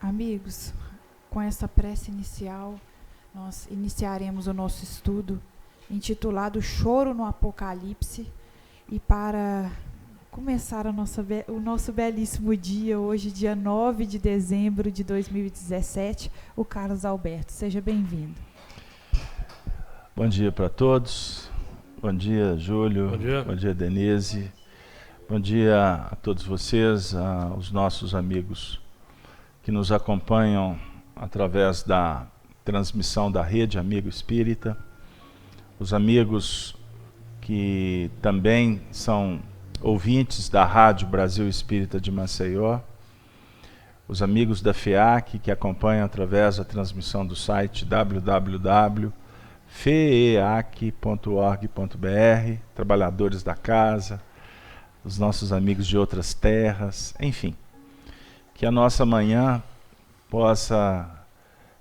Amigos, com essa prece inicial, nós iniciaremos o nosso estudo intitulado Choro no Apocalipse. E para começar o nosso belíssimo dia, hoje, dia 9 de dezembro de 2017, o Carlos Alberto. Seja bem-vindo. Bom dia para todos. Bom dia, Júlio. Bom dia. Bom dia, Denise. Bom dia a todos vocês, aos nossos amigos que nos acompanham através da transmissão da Rede Amigo Espírita, os amigos que também são ouvintes da Rádio Brasil Espírita de Maceió, os amigos da FEAC que acompanham através da transmissão do site www.feac.org.br, trabalhadores da casa, os nossos amigos de outras terras, enfim, que a nossa manhã possa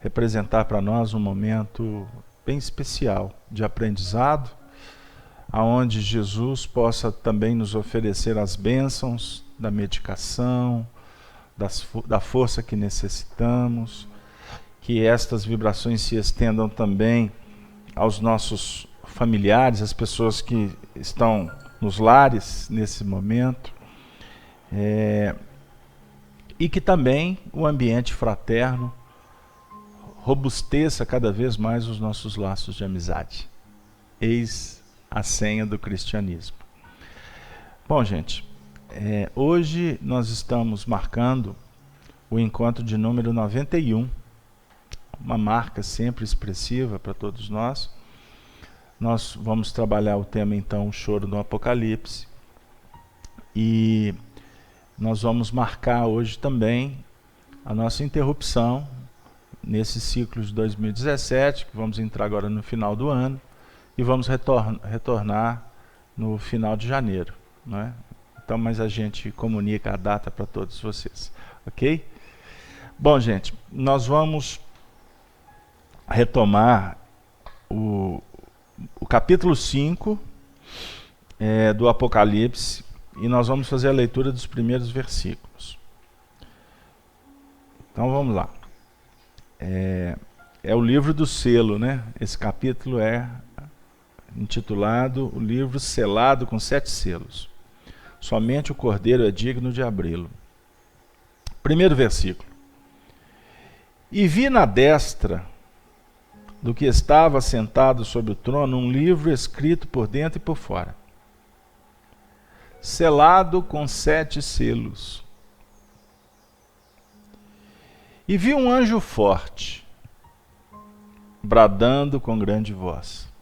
representar para nós um momento bem especial de aprendizado, aonde Jesus possa também nos oferecer as bênçãos da medicação, da força que necessitamos, que estas vibrações se estendam também aos nossos familiares, às pessoas que estão nos lares nesse momento, e que também o ambiente fraterno robusteça cada vez mais os nossos laços de amizade. Eis a senha do cristianismo. Bom, gente, hoje nós estamos marcando o encontro de número 91, uma marca sempre expressiva para todos nós. Nós vamos trabalhar o tema, então, o choro no Apocalipse. E nós vamos marcar hoje também a nossa interrupção nesse ciclo de 2017, que vamos entrar agora no final do ano, e vamos retornar no final de janeiro, não é? Então, mas a gente comunica a data para todos vocês, ok? Bom, gente, nós vamos retomar o capítulo 5 do Apocalipse, e nós vamos fazer a leitura dos primeiros versículos. Então vamos lá. É o livro do selo, né? Esse capítulo é intitulado O Livro Selado com 7 Selos. Somente o Cordeiro é digno de abri-lo. Primeiro versículo. E vi na destra do que estava sentado sobre o trono um livro escrito por dentro e por fora, selado com 7 selos. E vi um anjo forte, bradando com grande voz: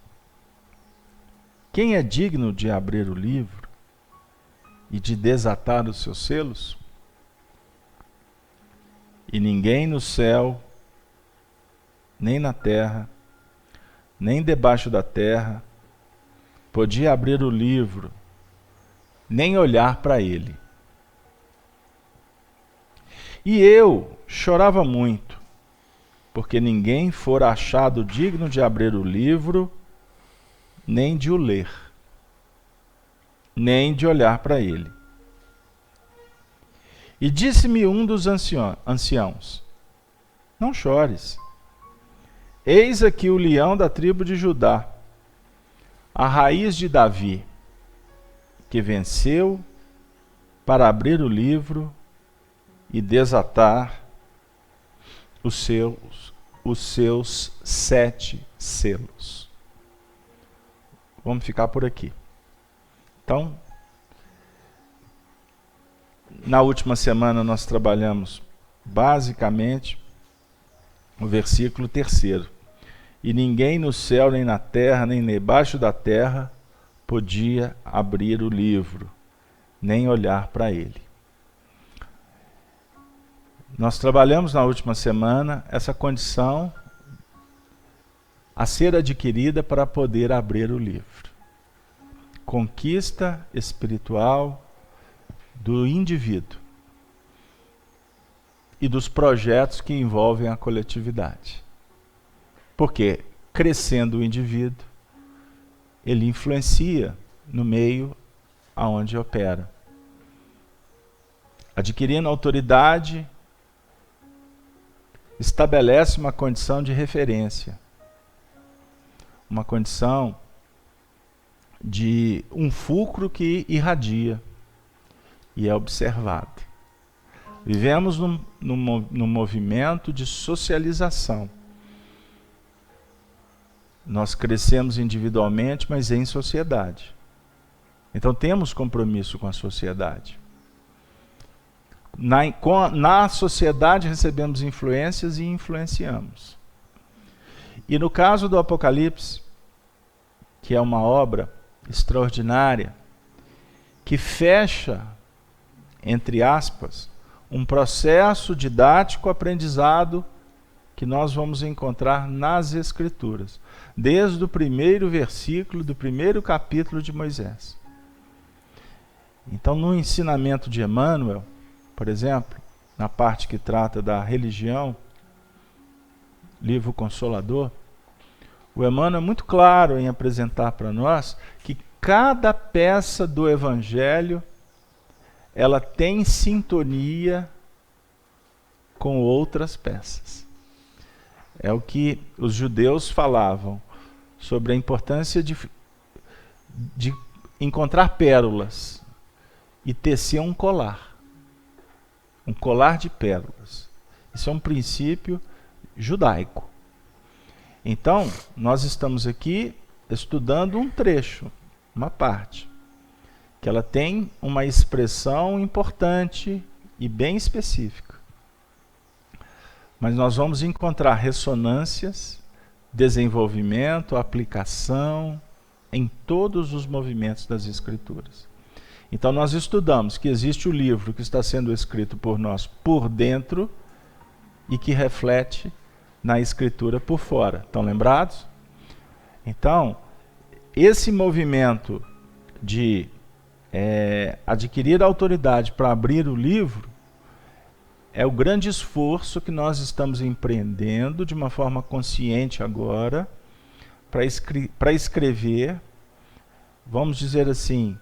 quem é digno de abrir o livro e de desatar os seus selos? E ninguém no céu, nem na terra, nem debaixo da terra, podia abrir o livro, nem olhar para ele. E eu chorava muito, porque ninguém fora achado digno de abrir o livro, nem de o ler, nem de olhar para ele. E disse-me um dos anciãos: não chores. Eis aqui o leão da tribo de Judá, a raiz de Davi, que venceu para abrir o livro e desatar os seus 7 selos. Vamos ficar por aqui. Então, na última semana nós trabalhamos basicamente o versículo 3. E ninguém no céu, nem na terra, nem debaixo da terra podia abrir o livro, nem olhar para ele. Nós trabalhamos na última semana essa condição a ser adquirida para poder abrir o livro. Conquista espiritual do indivíduo e dos projetos que envolvem a coletividade. Porque, crescendo o indivíduo, ele influencia no meio aonde opera. Adquirindo autoridade, estabelece uma condição de referência, uma condição de um fulcro que irradia e é observado. Vivemos num movimento de socialização. Nós crescemos individualmente, mas em sociedade. Então temos compromisso com a sociedade. Na sociedade recebemos influências e influenciamos. E no caso do Apocalipse, que é uma obra extraordinária, que fecha, entre aspas, um processo didático aprendizado que nós vamos encontrar nas Escrituras, desde o primeiro versículo do primeiro capítulo de Moisés. Então, no ensinamento de Emmanuel, por exemplo, na parte que trata da religião, livro Consolador, o Emmanuel é muito claro em apresentar para nós que cada peça do Evangelho ela tem sintonia com outras peças. É o que os judeus falavam sobre a importância de encontrar pérolas e tecer um colar de pérolas. Isso é um princípio judaico. Então, nós estamos aqui estudando um trecho, uma parte, que ela tem uma expressão importante e bem específica. Mas nós vamos encontrar ressonâncias, desenvolvimento, aplicação em todos os movimentos das Escrituras. Então nós estudamos que existe o livro que está sendo escrito por nós por dentro e que reflete na Escritura por fora. Estão lembrados? Então, esse movimento de adquirir autoridade para abrir o livro é o grande esforço que nós estamos empreendendo de uma forma consciente agora para escrever, vamos dizer assim,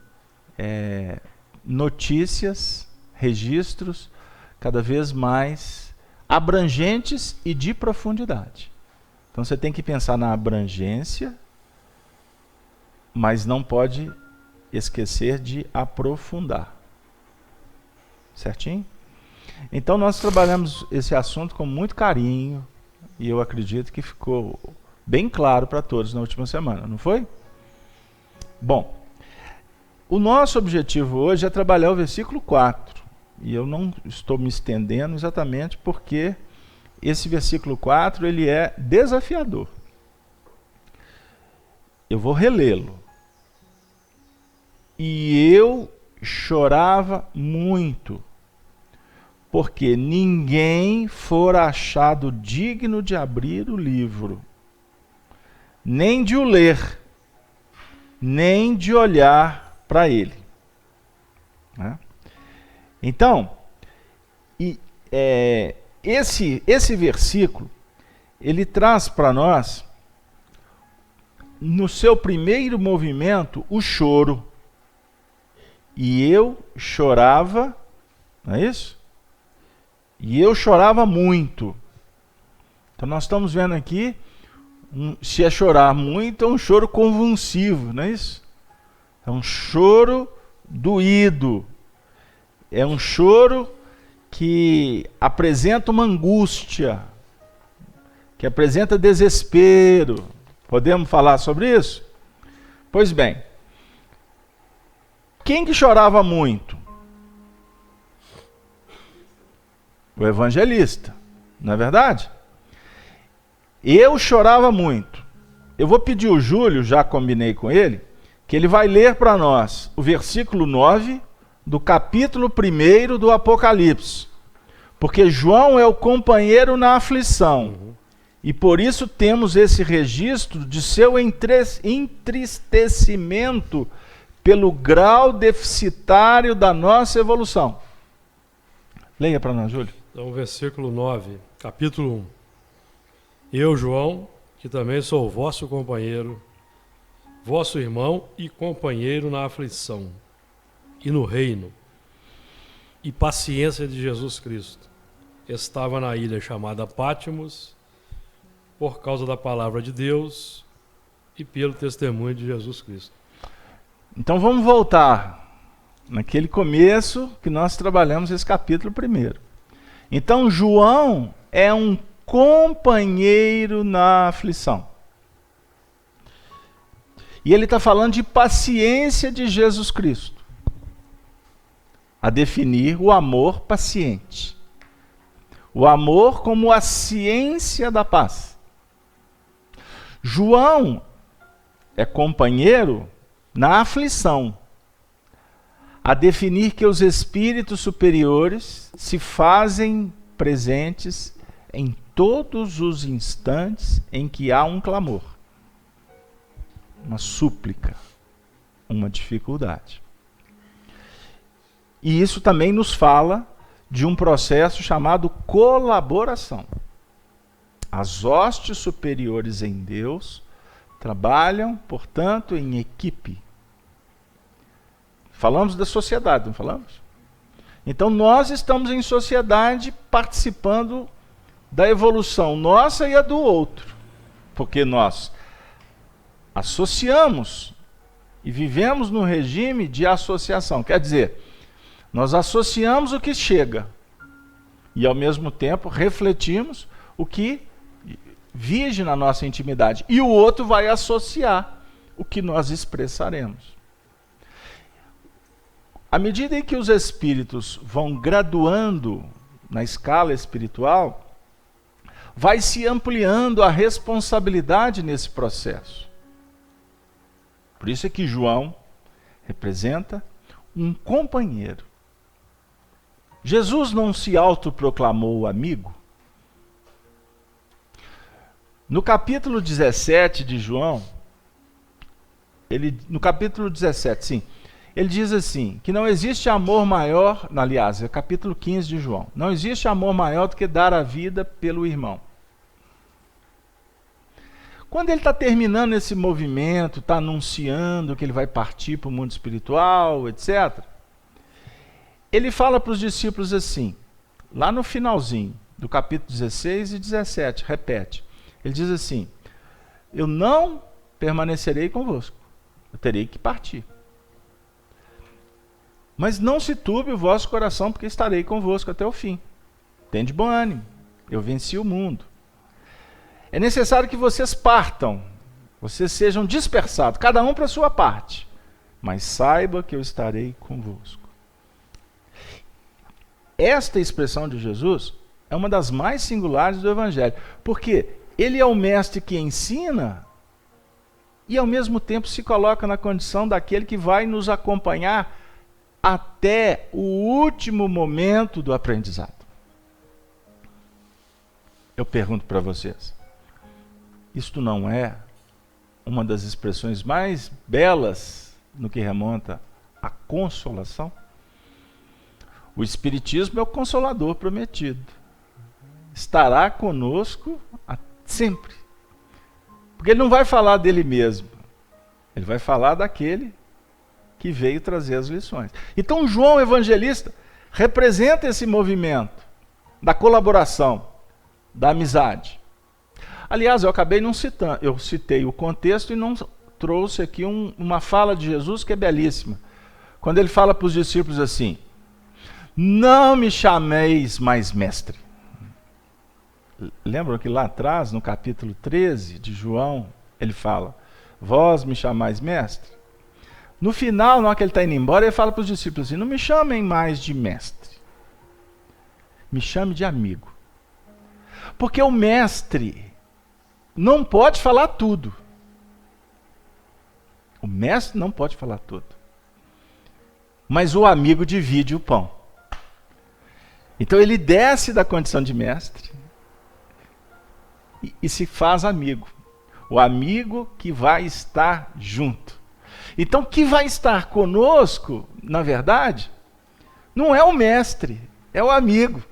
notícias, registros cada vez mais abrangentes e de profundidade. Então você tem que pensar na abrangência, mas não pode esquecer de aprofundar. Certinho? Então nós trabalhamos esse assunto com muito carinho e eu acredito que ficou bem claro para todos na última semana, não foi? Bom, o nosso objetivo hoje é trabalhar o versículo 4 e eu não estou me estendendo exatamente porque esse versículo 4 ele é desafiador. Eu vou relê-lo. E eu chorava muito, porque ninguém fora achado digno de abrir o livro, nem de o ler, nem de olhar para ele. Né? Então, esse versículo, ele traz para nós, no seu primeiro movimento, o choro. E eu chorava, não é isso? E eu chorava muito. Então nós estamos vendo aqui, se é chorar muito, é um choro convulsivo, não é isso? É um choro doído. É um choro que apresenta uma angústia, que apresenta desespero. Podemos falar sobre isso? Pois bem, quem que chorava muito? O evangelista, não é verdade? Eu chorava muito. Eu vou pedir o Júlio, já combinei com ele, que ele vai ler para nós o versículo 9 do capítulo 1 do Apocalipse. Porque João é o companheiro na aflição. E por isso temos esse registro de seu entristecimento pelo grau deficitário da nossa evolução. Leia para nós, Júlio. Então, versículo 9, capítulo 1. Eu, João, que também sou vosso companheiro, vosso irmão e companheiro na aflição, e no reino, e paciência de Jesus Cristo, estava na ilha chamada Pátimos por causa da palavra de Deus e pelo testemunho de Jesus Cristo. Então vamos voltar naquele começo que nós trabalhamos esse capítulo primeiro. Então João é um companheiro na aflição. E ele está falando de paciência de Jesus Cristo, a definir o amor paciente. O amor como a ciência da paz. João é companheiro na aflição, a definir que os espíritos superiores se fazem presentes em todos os instantes em que há um clamor, uma súplica, uma dificuldade. E isso também nos fala de um processo chamado colaboração. As hostes superiores em Deus trabalham, portanto, em equipe. Falamos da sociedade, não falamos? Então nós estamos em sociedade participando da evolução nossa e a do outro, porque nós associamos e vivemos no regime de associação. Quer dizer, nós associamos o que chega e ao mesmo tempo refletimos o que vige na nossa intimidade, e o outro vai associar o que nós expressaremos. À medida em que os espíritos vão graduando na escala espiritual, vai se ampliando a responsabilidade nesse processo. Por isso é que João representa um companheiro. Jesus não se autoproclamou amigo? No capítulo 17 de João, no capítulo 17, sim, ele diz assim, que não existe amor maior, aliás, é capítulo 15 de João, não existe amor maior do que dar a vida pelo irmão. Quando ele está terminando esse movimento, está anunciando que ele vai partir para o mundo espiritual, etc., ele fala para os discípulos assim, lá no finalzinho do capítulo 16 e 17, repete, ele diz assim, eu não permanecerei convosco, eu terei que partir. Mas não se turbe o vosso coração, porque estarei convosco até o fim. Tende bom ânimo, eu venci o mundo. É necessário que vocês partam, vocês sejam dispersados, cada um para a sua parte, mas saiba que eu estarei convosco. Esta expressão de Jesus é uma das mais singulares do Evangelho, porque ele é o mestre que ensina e ao mesmo tempo se coloca na condição daquele que vai nos acompanhar até o último momento do aprendizado. Eu pergunto para vocês, isto não é uma das expressões mais belas no que remonta à consolação? O Espiritismo é o consolador prometido. Estará conosco sempre. Porque ele não vai falar dele mesmo. Ele vai falar daquele que veio trazer as lições. Então João Evangelista representa esse movimento da colaboração, da amizade. Aliás, eu acabei não citando, eu citei o contexto e não trouxe aqui uma fala de Jesus que é belíssima. Quando ele fala para os discípulos assim, não me chameis mais mestre. Lembram que lá atrás, no capítulo 13 de João, ele fala, vós me chamais mestre? No final, na hora que ele está indo embora, ele fala para os discípulos assim, não me chamem mais de mestre, me chame de amigo. Porque o mestre não pode falar tudo. O mestre não pode falar tudo. Mas o amigo divide o pão. Então ele desce da condição de mestre e se faz amigo. O amigo que vai estar junto. Então, o que vai estar conosco, na verdade, não é o mestre, é o amigo.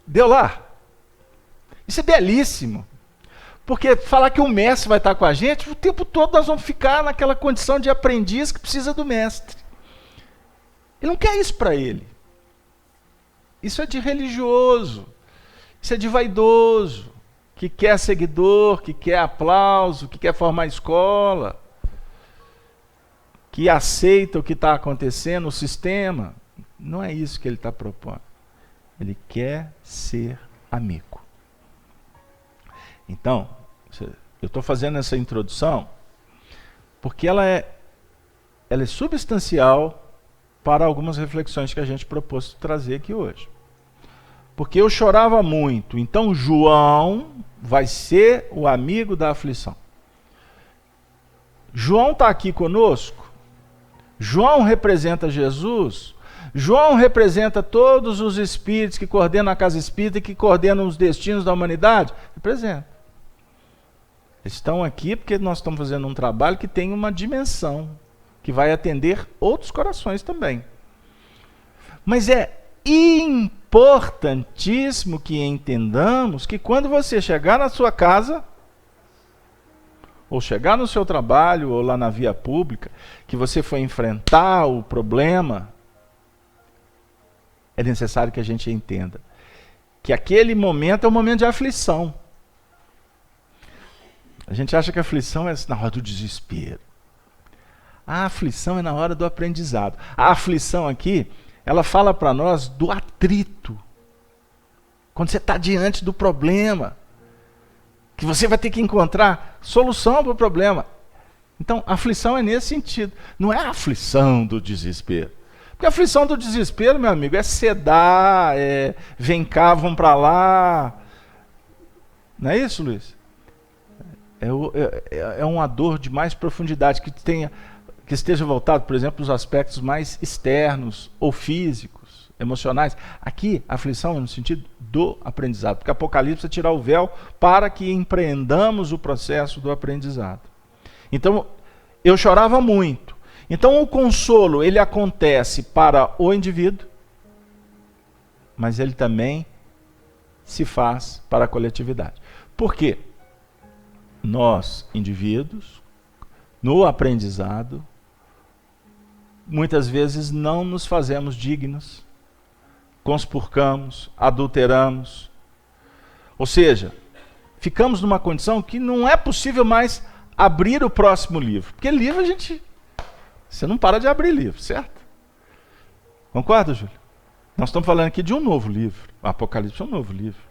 Deu lá? Isso é belíssimo. Porque falar que o mestre vai estar com a gente, o tempo todo nós vamos ficar naquela condição de aprendiz que precisa do mestre. Ele não quer isso para ele. Isso é de religioso, isso é de vaidoso, que quer seguidor, que quer aplauso, que quer formar escola, que aceita o que está acontecendo, o sistema. Não é isso que ele está propondo. Ele quer ser amigo. Então, eu estou fazendo essa introdução porque ela é substancial para algumas reflexões que a gente propôs trazer aqui hoje. Porque eu chorava muito, então João vai ser o amigo da aflição. João está aqui conosco. João representa Jesus. João representa todos os espíritos que coordenam a casa espírita e que coordenam os destinos da humanidade. Representa. Eles estão aqui porque nós estamos fazendo um trabalho que tem uma dimensão, que vai atender outros corações também. Mas é importantíssimo que entendamos que quando você chegar na sua casa, ou chegar no seu trabalho, ou lá na via pública, que você for enfrentar o problema, é necessário que a gente entenda que aquele momento é um momento de aflição. A gente acha que a aflição é na hora do desespero. A aflição é na hora do aprendizado. A aflição aqui, ela fala para nós do atrito. Quando você está diante do problema, que você vai ter que encontrar solução para o problema. Então, a aflição é nesse sentido. Não é a aflição do desespero. Porque a aflição do desespero, meu amigo, é sedar, vem cá, vamos para lá. Não é isso, Luiz? É uma dor de mais profundidade, que esteja voltado, por exemplo, aos aspectos mais externos ou físicos, emocionais. Aqui, a aflição é no sentido do aprendizado, porque Apocalipse é tirar o véu para que empreendamos o processo do aprendizado. Então, eu chorava muito. Então, o consolo, ele acontece para o indivíduo, mas ele também se faz para a coletividade. Por quê? Nós, indivíduos, no aprendizado, muitas vezes não nos fazemos dignos, conspurcamos, adulteramos. Ou seja, ficamos numa condição que não é possível mais abrir o próximo livro. Porque livro você não para de abrir livro, certo? Concorda, Júlio? Nós estamos falando aqui de um novo livro. O Apocalipse é um novo livro.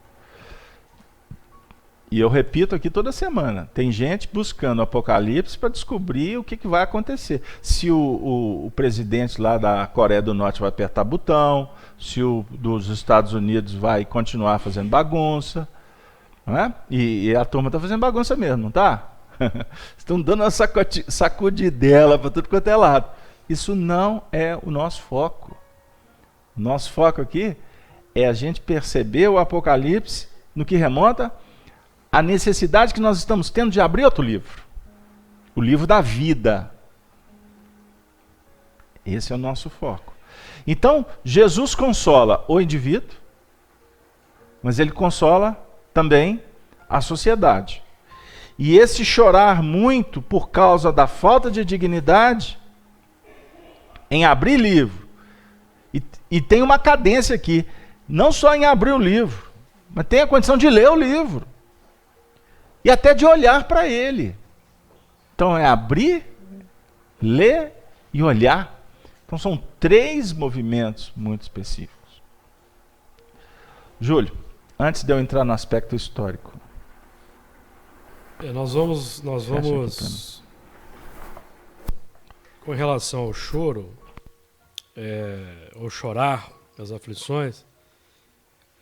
E eu repito aqui toda semana, tem gente buscando o Apocalipse para descobrir o que vai acontecer. Se o presidente lá da Coreia do Norte vai apertar botão, se o dos Estados Unidos vai continuar fazendo bagunça. Não é? E a turma está fazendo bagunça mesmo, não está? Estão dando uma sacudidela para tudo quanto é lado. Isso não é o nosso foco. O nosso foco aqui é a gente perceber o Apocalipse no que remonta a necessidade que nós estamos tendo de abrir outro livro. O livro da vida. Esse é o nosso foco. Então, Jesus consola o indivíduo, mas ele consola também a sociedade. E esse chorar muito por causa da falta de dignidade em abrir livro. E tem uma cadência aqui, não só em abrir o livro, mas tem a condição de ler o livro. E até de olhar para ele. Então é abrir, ler e olhar. Então são 3 movimentos muito específicos. Júlio, antes de eu entrar no aspecto histórico. Nós vamos com relação ao choro, ou chorar, as aflições,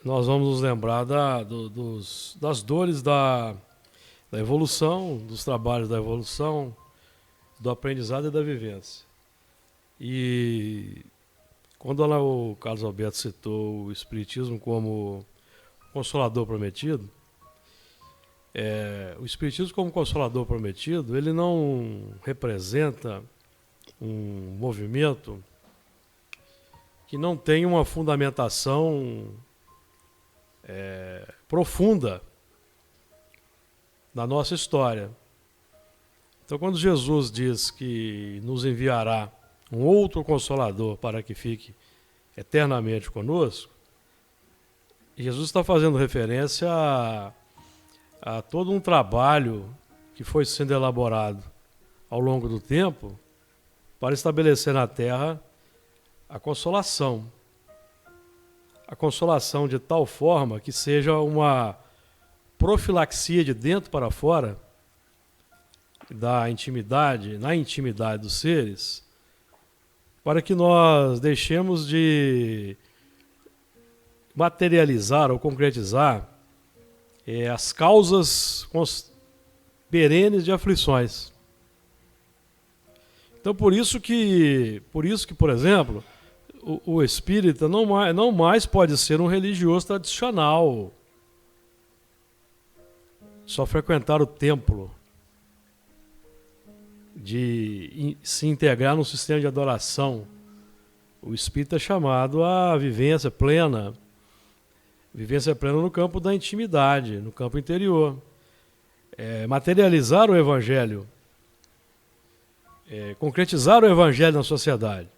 nós vamos nos lembrar das dores da evolução, dos trabalhos da evolução, do aprendizado e da vivência. E quando o Carlos Alberto citou o Espiritismo como consolador prometido, o Espiritismo como consolador prometido, ele não representa um movimento que não tem uma fundamentação profunda da nossa história. Então, quando Jesus diz que nos enviará um outro Consolador para que fique eternamente conosco, Jesus está fazendo referência a todo um trabalho que foi sendo elaborado ao longo do tempo para estabelecer na Terra a consolação. A consolação de tal forma que seja uma profilaxia de dentro para fora da intimidade, na intimidade dos seres, para que nós deixemos de materializar ou concretizar as causas perenes de aflições. Então, por isso que, por exemplo, o espírita não mais pode ser um religioso tradicional, só frequentar o templo, de se integrar num sistema de adoração. O espírita é chamado à vivência plena no campo da intimidade, no campo interior. Materializar o Evangelho, concretizar o Evangelho na sociedade,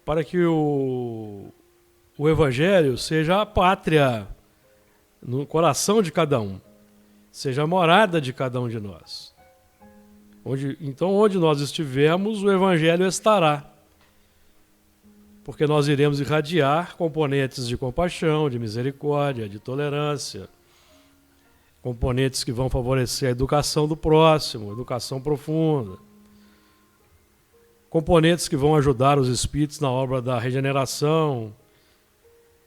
para que o Evangelho seja a pátria no coração de cada um, seja a morada de cada um de nós. Então, onde nós estivermos, o Evangelho estará, porque nós iremos irradiar componentes de compaixão, de misericórdia, de tolerância, componentes que vão favorecer a educação do próximo, educação profunda, componentes que vão ajudar os espíritos na obra da regeneração,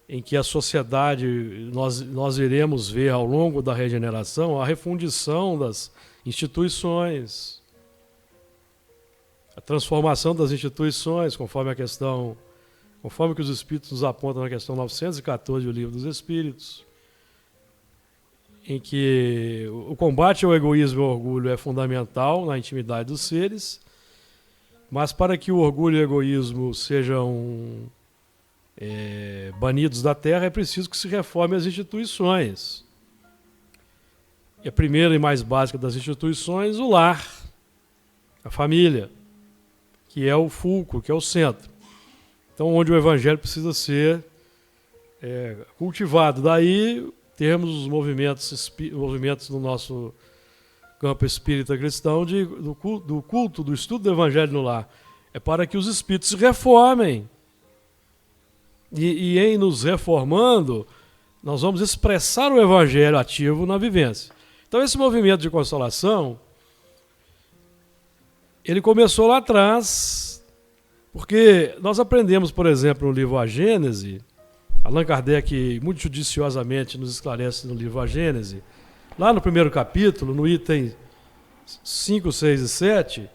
em que a sociedade, nós iremos ver ao longo da regeneração a refundição das instituições, a transformação das instituições, conforme que os Espíritos nos apontam na questão 914 do Livro dos Espíritos, em que o combate ao egoísmo e ao orgulho é fundamental na intimidade dos seres, mas para que o orgulho e o egoísmo sejam banidos da Terra, é preciso que se reforme as instituições. E a primeira e mais básica das instituições, o lar, a família, que é o fulcro, que é o centro. Então, onde o Evangelho precisa ser cultivado. Daí, termos os movimentos no nosso campo espírita cristão do culto, do estudo do Evangelho no lar. É para que os espíritos se reformem. E em nos reformando, nós vamos expressar o Evangelho ativo na vivência. Então, esse movimento de consolação, ele começou lá atrás, porque nós aprendemos, por exemplo, no livro A Gênese, Allan Kardec muito judiciosamente nos esclarece no livro A Gênese, lá no primeiro capítulo, no item 5, 6 e 7,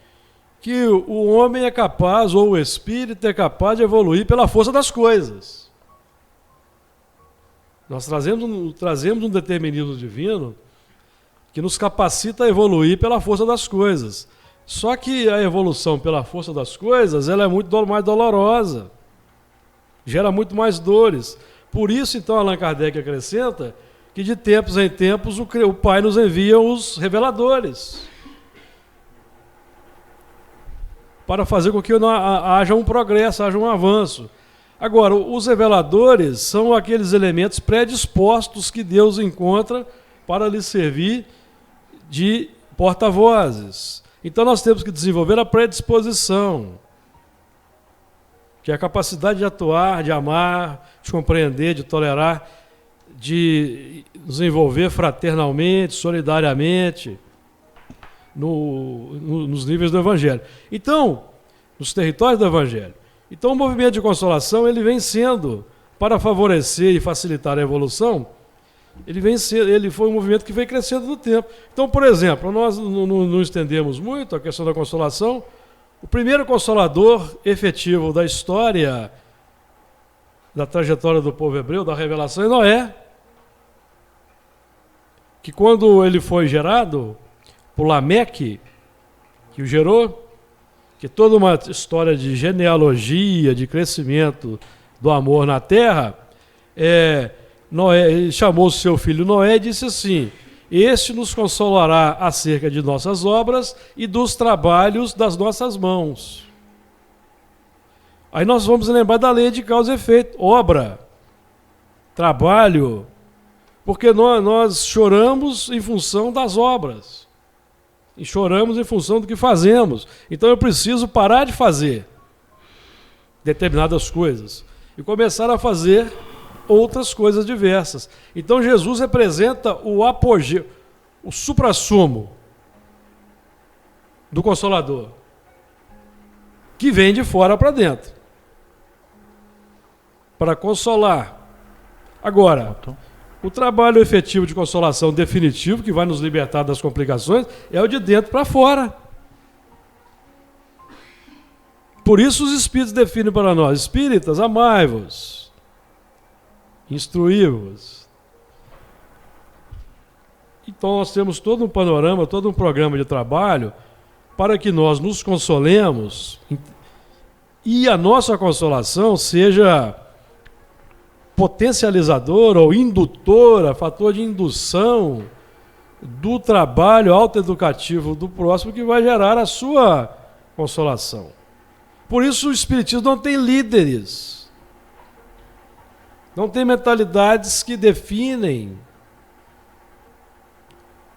que o homem é capaz, ou o espírito é capaz de evoluir pela força das coisas. Nós trazemos um determinismo divino que nos capacita a evoluir pela força das coisas. Só que a evolução pela força das coisas, ela é muito mais dolorosa, gera muito mais dores. Por isso, então, Allan Kardec acrescenta que de tempos em tempos o Pai nos envia os reveladores, para fazer com que haja um progresso, haja um avanço. Agora, os reveladores são aqueles elementos predispostos que Deus encontra para lhe servir de porta-vozes. Então nós temos que desenvolver a predisposição, que é a capacidade de atuar, de amar, de compreender, de tolerar, de nos envolver fraternalmente, solidariamente, nos níveis do Evangelho. Então, nos territórios do Evangelho. Então o movimento de consolação, ele vem sendo, para favorecer e facilitar a evolução, ele foi um movimento que veio crescendo no tempo. Então, por exemplo, nós não estendemos muito a questão da consolação. O primeiro consolador efetivo da história, da trajetória do povo hebreu, da revelação, é Noé, que quando ele foi gerado por Lameque, que o gerou, que toda uma história de genealogia, de crescimento do amor na terra, Noé, ele chamou seu filho Noé e disse assim: este nos consolará acerca de nossas obras e dos trabalhos das nossas mãos. Aí nós vamos lembrar da lei de causa e efeito. Obra trabalho, porque nós choramos em função das obras. E choramos em função do que fazemos. Então eu preciso parar de fazer determinadas coisas e começar a fazer outras coisas diversas. Então Jesus representa o apogeu, o suprassumo do Consolador, que vem de fora para dentro, para consolar. Agora, o trabalho efetivo de consolação definitivo, que vai nos libertar das complicações, é o de dentro para fora. Por isso os Espíritos definem para nós: espíritas, amai-vos, instruí-vos. Então nós temos todo um panorama, todo um programa de trabalho para que nós nos consolemos e a nossa consolação seja potencializadora ou indutora, fator de indução do trabalho autoeducativo do próximo, que vai gerar a sua consolação. Por isso o Espiritismo não tem líderes, não tem mentalidades que definem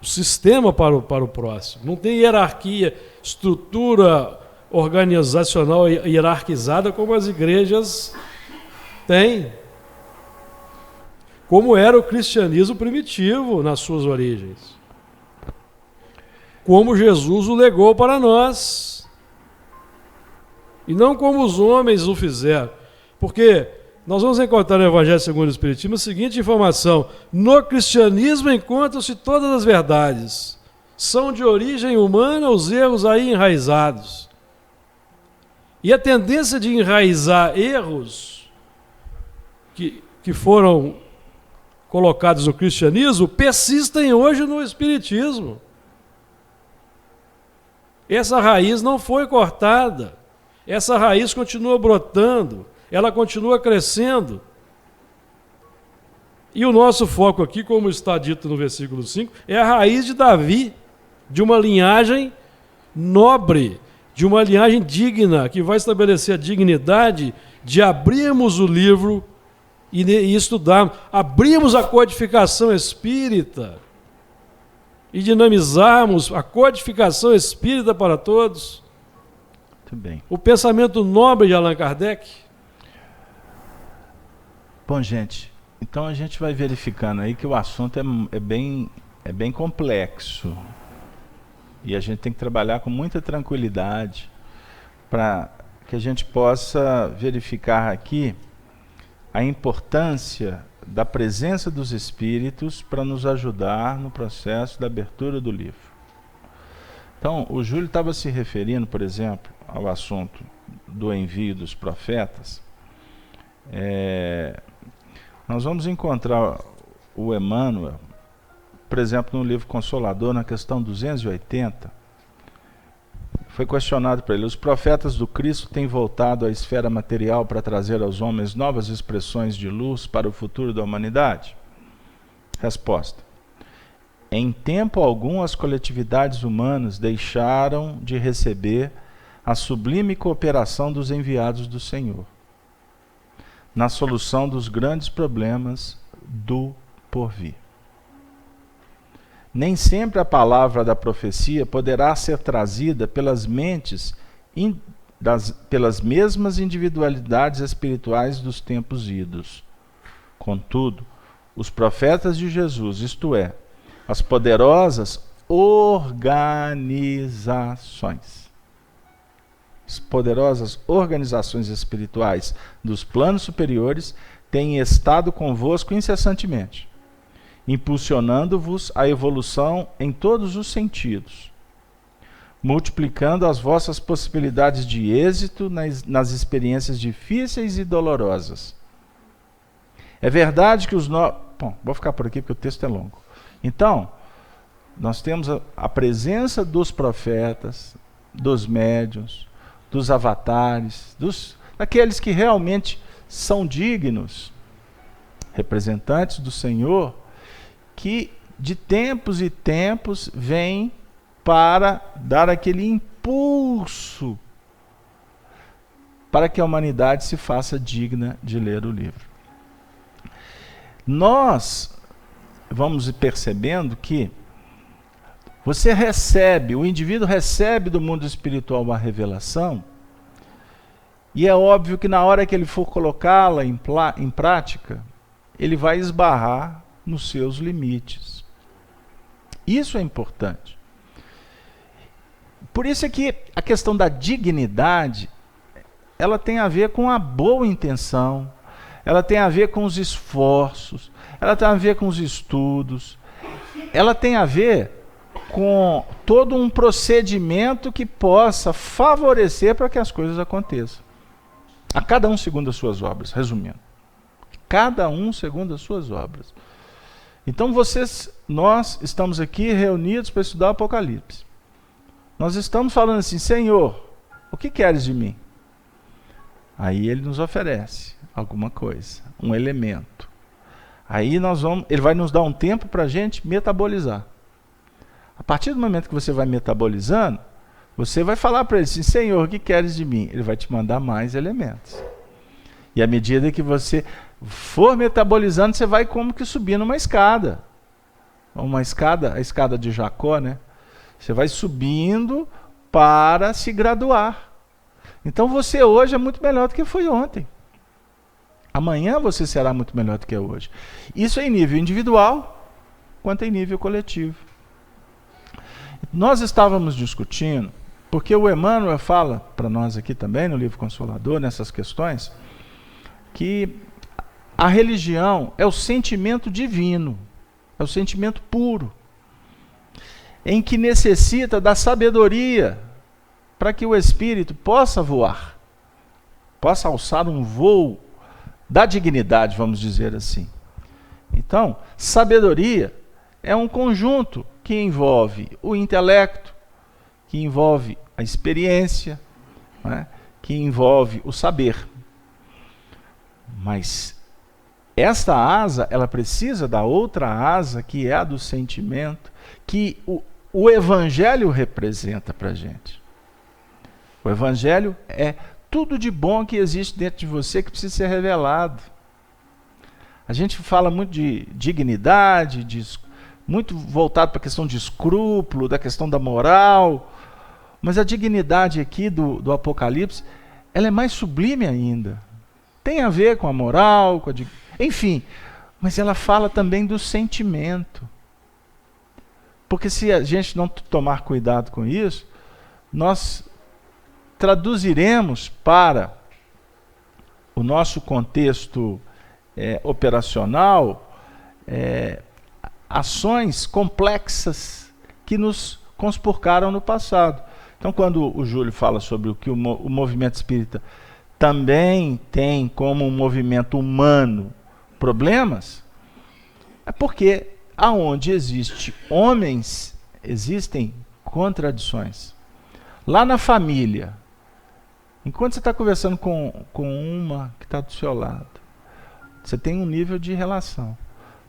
o sistema para o próximo, não tem hierarquia, estrutura organizacional hierarquizada como as igrejas têm, como era o cristianismo primitivo nas suas origens, como Jesus o legou para nós, e não como os homens o fizeram. Porque nós vamos encontrar no Evangelho segundo o Espiritismo a seguinte informação: no cristianismo encontram-se todas as verdades, são de origem humana os erros aí enraizados. E a tendência de enraizar erros que foram colocados no cristianismo persistem hoje no Espiritismo. Essa raiz não foi cortada, essa raiz continua brotando, ela continua crescendo. E o nosso foco aqui, como está dito no versículo 5, é a raiz de Davi, de uma linhagem nobre, de uma linhagem digna, que vai estabelecer a dignidade de abrirmos o livro e estudarmos, abrimos a codificação espírita e dinamizarmos a codificação espírita para todos. Muito bem. O pensamento nobre de Allan Kardec. Bom, gente, então a gente vai verificando aí que o assunto é bem complexo. E a gente tem que trabalhar com muita tranquilidade para que a gente possa verificar aqui a importância da presença dos Espíritos para nos ajudar no processo da abertura do livro. Então, o Júlio estava se referindo, por exemplo, ao assunto do envio dos profetas. Nós vamos encontrar o Emmanuel, por exemplo, no livro Consolador, na questão 280, foi questionado para ele: os profetas do Cristo têm voltado à esfera material para trazer aos homens novas expressões de luz para o futuro da humanidade? Resposta: em tempo algum as coletividades humanas deixaram de receber a sublime cooperação dos enviados do Senhor na solução dos grandes problemas do porvir. Nem sempre a palavra da profecia poderá ser trazida pelas mentes pelas mesmas individualidades espirituais dos tempos idos. Contudo, os profetas de Jesus, isto é, as poderosas organizações espirituais dos planos superiores, têm estado convosco incessantemente, impulsionando-vos a evolução em todos os sentidos, multiplicando as vossas possibilidades de êxito nas experiências difíceis e dolorosas. É verdade que Bom, vou ficar por aqui porque o texto é longo. Então, nós temos a presença dos profetas, dos médiuns, dos avatares, daqueles que realmente são dignos, representantes do Senhor, que de tempos e tempos vêm para dar aquele impulso para que a humanidade se faça digna de ler o livro. nós vamos percebendo que o indivíduo recebe do mundo espiritual uma revelação, e é óbvio que na hora que ele for colocá-la em prática, ele vai esbarrar nos seus limites. Isso é importante. Por isso é que a questão da dignidade, ela tem a ver com a boa intenção, ela tem a ver com os esforços, ela tem a ver com os estudos, ela tem a ver com todo um procedimento que possa favorecer para que as coisas aconteçam. A cada um segundo as suas obras, resumindo. Cada um segundo as suas obras. Então nós estamos aqui reunidos para estudar o Apocalipse. Nós estamos falando assim: Senhor, o que queres de mim? Aí ele nos oferece alguma coisa, um elemento. Aí ele vai nos dar um tempo para a gente metabolizar. A partir do momento que você vai metabolizando, você vai falar para ele assim: Senhor, o que queres de mim? Ele vai te mandar mais elementos. E à medida que você for metabolizando, você vai como que subindo uma escada. A escada de Jacó, né? Você vai subindo para se graduar. Então você hoje é muito melhor do que foi ontem. Amanhã você será muito melhor do que é hoje. Isso é em nível individual, quanto em nível coletivo. Nós estávamos discutindo, porque o Emmanuel fala para nós aqui também, no livro Consolador, nessas questões, que a religião é o sentimento divino, é o sentimento puro, em que necessita da sabedoria para que o espírito possa voar, possa alçar um voo da dignidade, vamos dizer assim. Então, sabedoria é um conjunto que envolve o intelecto, que envolve a experiência, né, que envolve o saber. Mas esta asa, ela precisa da outra asa, que é a do sentimento, que o Evangelho representa para a gente. O Evangelho é tudo de bom que existe dentro de você que precisa ser revelado. A gente fala muito de dignidade, muito voltado para a questão de escrúpulo, da questão da moral, mas a dignidade aqui do Apocalipse, ela é mais sublime ainda. Tem a ver com a moral, enfim, mas ela fala também do sentimento. Porque se a gente não tomar cuidado com isso, nós traduziremos para o nosso contexto operacional ações complexas que nos conspurcaram no passado. Então, quando o Júlio fala sobre o que o movimento espírita também tem como um movimento humano problemas, é porque aonde existe homens, existem contradições. Lá na família, enquanto você está conversando com uma que está do seu lado, você tem um nível de relação.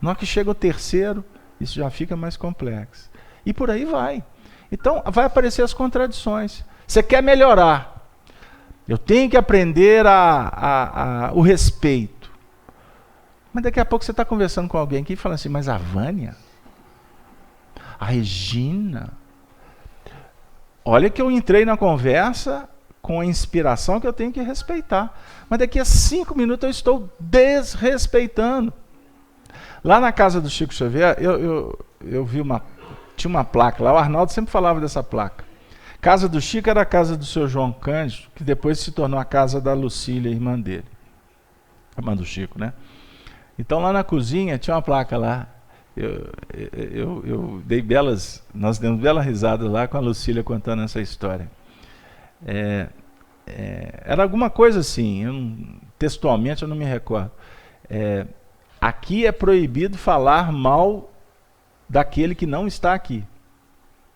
Na hora que chega o terceiro, isso já fica mais complexo. E por aí vai. Então, vai aparecer as contradições. Você quer melhorar. Eu tenho que aprender o respeito. Mas daqui a pouco você está conversando com alguém aqui e fala assim: mas a Vânia? A Regina? Olha que eu entrei na conversa com a inspiração que eu tenho que respeitar. Mas daqui a 5 minutos eu estou desrespeitando. Lá na casa do Chico Xavier, eu vi tinha uma placa lá, o Arnaldo sempre falava dessa placa. Casa do Chico era a casa do seu João Cândido, que depois se tornou a casa da Lucília, irmã dele. Irmã do Chico, né? Então lá na cozinha tinha uma placa lá. Eu dei nós demos bela risada lá com a Lucília contando essa história. Era alguma coisa assim, textualmente eu não me recordo. Aqui é proibido falar mal daquele que não está aqui.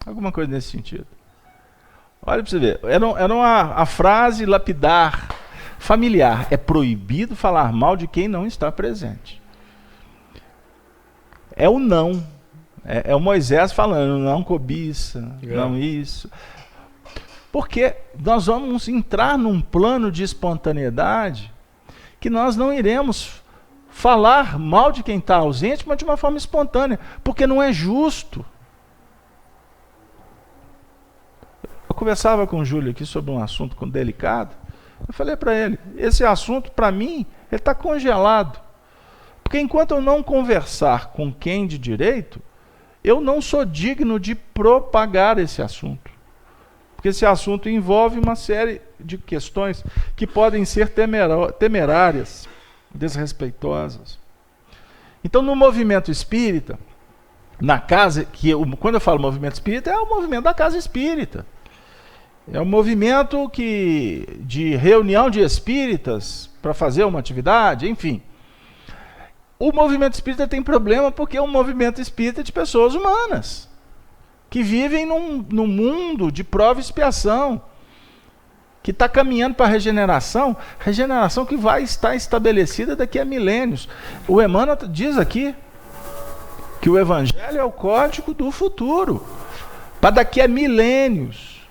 Alguma coisa nesse sentido. Olha para você ver, era a frase lapidar, familiar. É proibido falar mal de quem não está presente. É o não. É o Moisés falando: não cobiça, não isso. Porque nós vamos entrar num plano de espontaneidade que nós não iremos falar mal de quem está ausente, mas de uma forma espontânea, porque não é justo. Eu conversava com o Júlio aqui sobre um assunto delicado. Eu falei para ele, esse assunto, para mim, ele está congelado. Porque enquanto eu não conversar com quem de direito, eu não sou digno de propagar esse assunto. Porque esse assunto envolve uma série de questões que podem ser temerárias, desrespeitosas. Então, no movimento espírita, na casa, quando eu falo movimento espírita, é o movimento da casa espírita. É um movimento de reunião de espíritas para fazer uma atividade, enfim. O movimento espírita tem problema porque é um movimento espírita de pessoas humanas, que vivem num mundo de prova e expiação, que está caminhando para a regeneração que vai estar estabelecida daqui a milênios. O Emmanuel diz aqui que o Evangelho é o código do futuro, para daqui a milênios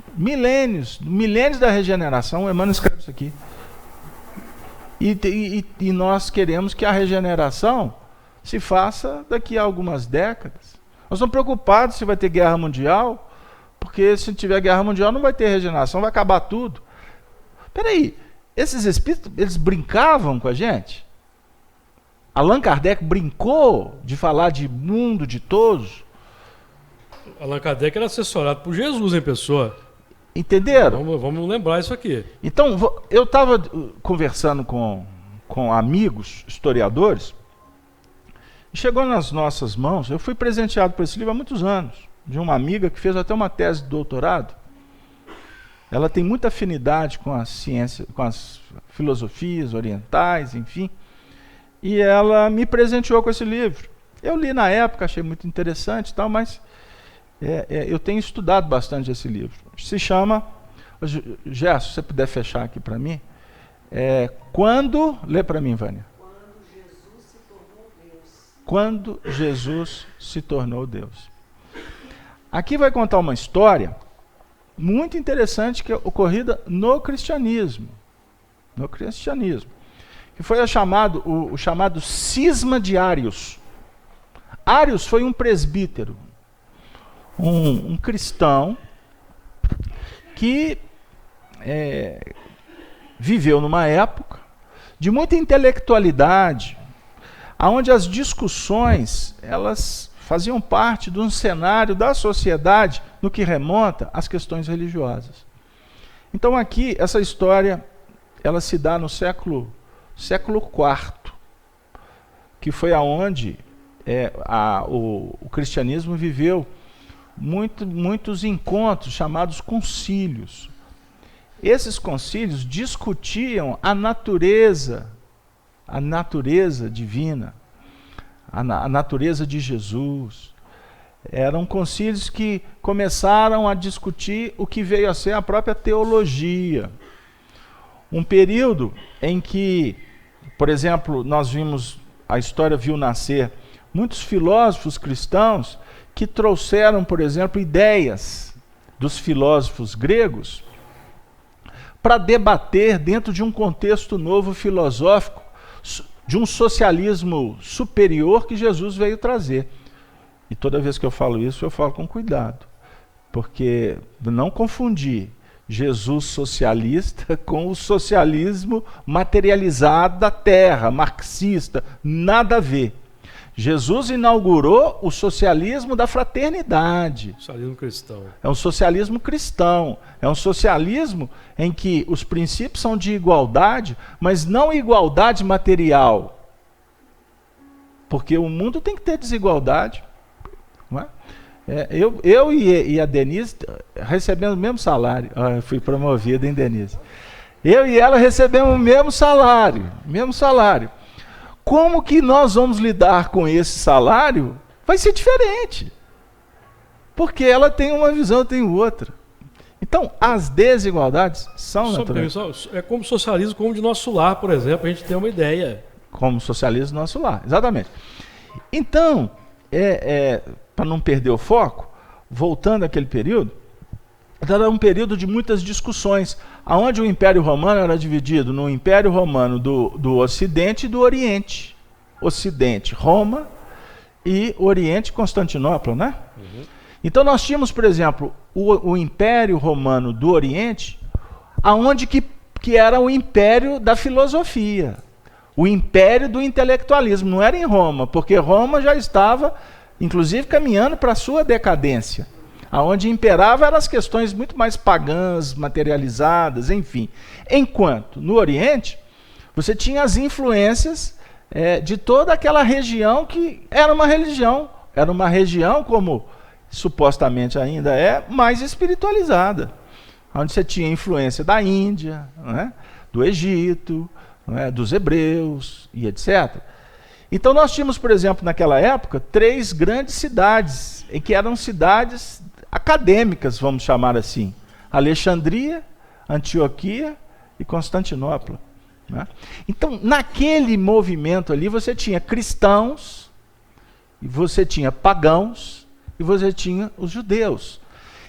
da regeneração. O Emmanuel escreve isso aqui. E nós queremos que a regeneração se faça daqui a algumas décadas. Nós estamos preocupados se vai ter guerra mundial, porque se tiver guerra mundial não vai ter regeneração, vai acabar tudo. Peraí, esses espíritos, eles brincavam com a gente? Allan Kardec brincou de falar de mundo de todos? Allan Kardec era assessorado por Jesus em pessoa. Entenderam? Vamos lembrar isso aqui. Então, eu estava conversando com amigos historiadores, e chegou nas nossas mãos, eu fui presenteado por esse livro há muitos anos, de uma amiga que fez até uma tese de doutorado. Ela tem muita afinidade com a ciência, com as filosofias orientais, enfim, e ela me presenteou com esse livro. Eu li na época, achei muito interessante e tal, mas eu tenho estudado bastante esse livro. Se chama, Gerson, se você puder fechar aqui para mim, lê para mim, Vânia. Quando Jesus se tornou Deus. Aqui vai contar uma história muito interessante que é ocorrida no cristianismo. No cristianismo. Que foi o chamado cisma de Ários. Ários foi um presbítero, um cristão que viveu numa época de muita intelectualidade, onde as discussões elas faziam parte de um cenário da sociedade no que remonta às questões religiosas. Então aqui, essa história, ela se dá no século IV, que foi aonde o cristianismo viveu muitos encontros chamados concílios. Esses concílios discutiam a natureza divina, a natureza de Jesus. Eram concílios que começaram a discutir o que veio a ser a própria teologia. Um período em que, por exemplo, a história viu nascer muitos filósofos cristãos que trouxeram, por exemplo, ideias dos filósofos gregos para debater dentro de um contexto novo filosófico, de um socialismo superior que Jesus veio trazer. E toda vez que eu falo isso, eu falo com cuidado, porque não confundir Jesus socialista com o socialismo materializado da terra, marxista, nada a ver. Jesus inaugurou o socialismo da fraternidade. Socialismo cristão. É um socialismo cristão. É um socialismo em que os princípios são de igualdade, mas não igualdade material. Porque o mundo tem que ter desigualdade. Não é? Eu e a Denise recebemos o mesmo salário. Eu fui promovido, hein, Denise? Eu e ela recebemos o mesmo salário. Como que nós vamos lidar com esse salário? Vai ser diferente. Porque ela tem uma visão, eu tenho outra. Então, as desigualdades são naturais. É como socialismo, como de nosso lar, por exemplo, a gente tem uma ideia. Como socialismo do nosso lar, exatamente. Então, para não perder o foco, voltando àquele período, era um período de muitas discussões, onde o Império Romano era dividido no Império Romano do Ocidente e do Oriente. Ocidente, Roma, e Oriente, Constantinopla, né? Então nós tínhamos, por exemplo, o Império Romano do Oriente, aonde que era o império da filosofia, o império do intelectualismo. Não era em Roma, porque Roma já estava, inclusive, caminhando para a sua decadência. Aonde imperava eram as questões muito mais pagãs, materializadas, enfim. Enquanto no Oriente, você tinha as influências de toda aquela região que era uma região como supostamente ainda é, mais espiritualizada, onde você tinha influência da Índia, né, do Egito, né, dos hebreus e etc. Então nós tínhamos, por exemplo, naquela época, 3 grandes cidades, em que eram cidades acadêmicas, vamos chamar assim: Alexandria, Antioquia e Constantinopla, né? Então, naquele movimento ali, você tinha cristãos, e você tinha pagãos, e você tinha os judeus.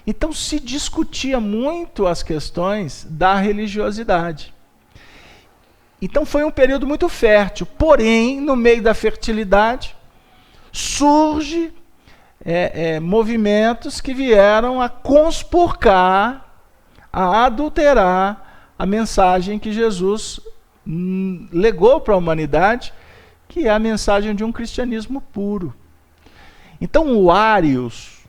Então se discutia muito as questões da religiosidade. Então foi um período muito fértil, porém, no meio da fertilidade, surge movimentos que vieram a conspurcar, a adulterar a mensagem que Jesus legou para a humanidade, que é a mensagem de um cristianismo puro. Então o Arius,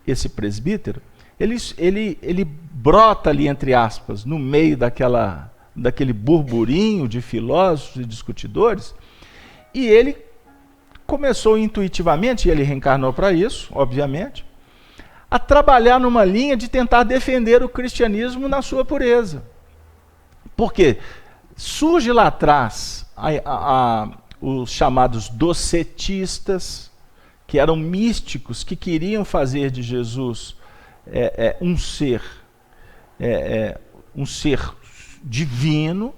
esse presbítero, ele brota ali, entre aspas, no meio daquele burburinho de filósofos e discutidores, e ele começou intuitivamente, e ele reencarnou para isso, obviamente, a trabalhar numa linha de tentar defender o cristianismo na sua pureza. Porque surge lá atrás os chamados docetistas, que eram místicos, que queriam fazer de Jesus um ser divino,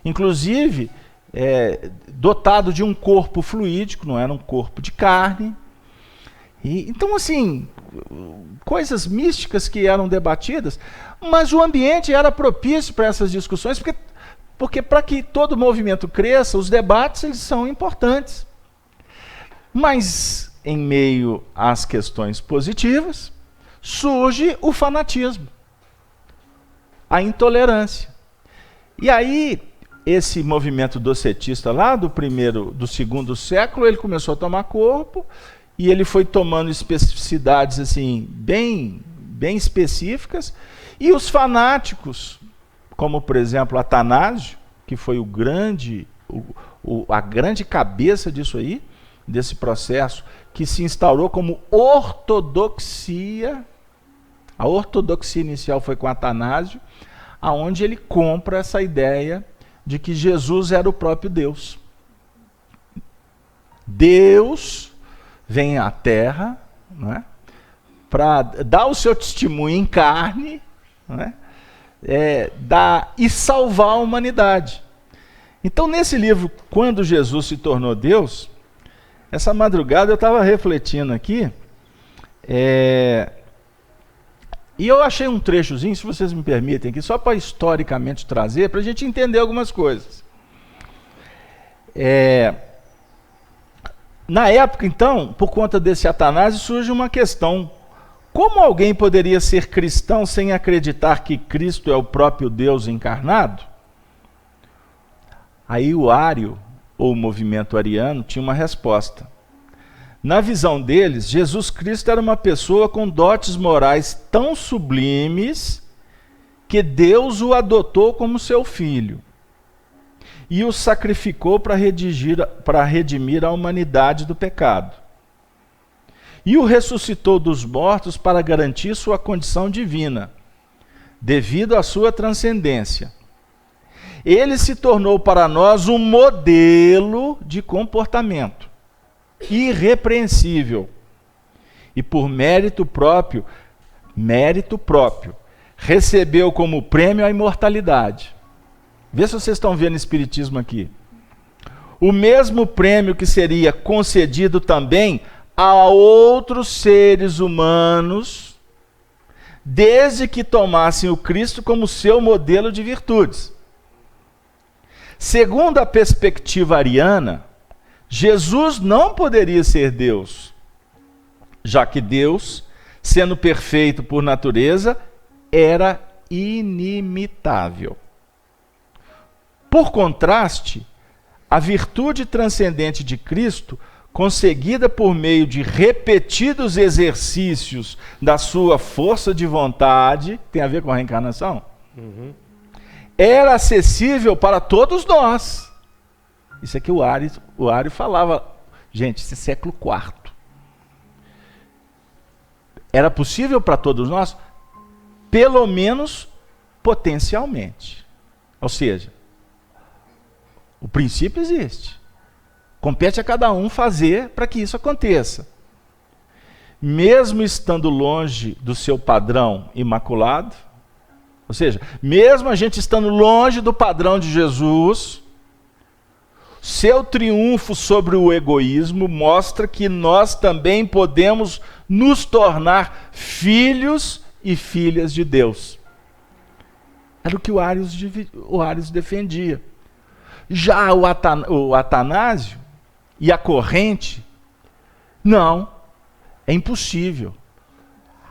inclusive dotado de um corpo fluídico, não era um corpo de carne. Então, assim, coisas místicas que eram debatidas, mas o ambiente era propício para essas discussões, porque para que todo movimento cresça, os debates eles são importantes. Mas, em meio às questões positivas, surge o fanatismo, a intolerância. E aí, esse movimento docetista lá do 2º século, ele começou a tomar corpo, e ele foi tomando especificidades assim, bem específicas, e os fanáticos, como por exemplo Atanásio, que foi a grande cabeça disso aí, desse processo, que se instaurou como ortodoxia. A ortodoxia inicial foi com Atanásio, aonde ele compra essa ideia de que Jesus era o próprio Deus. Deus vem à Terra, não é, para dar o seu testemunho em carne, não é, e salvar a humanidade. Então, nesse livro, Quando Jesus se tornou Deus, essa madrugada eu estava refletindo aqui, e eu achei um trechozinho, se vocês me permitem, aqui, só para historicamente trazer, para a gente entender algumas coisas. Na época, então, por conta desse Atanásio, surge uma questão: como alguém poderia ser cristão sem acreditar que Cristo é o próprio Deus encarnado? Aí o Ário, ou o movimento ariano, tinha uma resposta. Na visão deles, Jesus Cristo era uma pessoa com dotes morais tão sublimes que Deus o adotou como seu filho e o sacrificou para redimir a humanidade do pecado. E o ressuscitou dos mortos para garantir sua condição divina, devido à sua transcendência. Ele se tornou para nós um modelo de comportamento irrepreensível. E por mérito próprio, recebeu como prêmio a imortalidade. Vê se vocês estão vendo espiritismo aqui. O mesmo prêmio que seria concedido também a outros seres humanos, desde que tomassem o Cristo como seu modelo de virtudes. Segundo a perspectiva ariana, Jesus não poderia ser Deus, já que Deus, sendo perfeito por natureza, era inimitável. Por contraste, a virtude transcendente de Cristo, conseguida por meio de repetidos exercícios da sua força de vontade, tem a ver com a reencarnação? Era acessível para todos nós. Isso é que o Ario falava, gente, esse é século IV. Era possível para todos nós, pelo menos potencialmente. Ou seja, o princípio existe. Compete a cada um fazer para que isso aconteça. Mesmo estando longe do seu padrão imaculado, ou seja, mesmo a gente estando longe do padrão de Jesus, seu triunfo sobre o egoísmo mostra que nós também podemos nos tornar filhos e filhas de Deus. Era o que o Arius defendia. Já o Atanásio e a corrente, não, é impossível.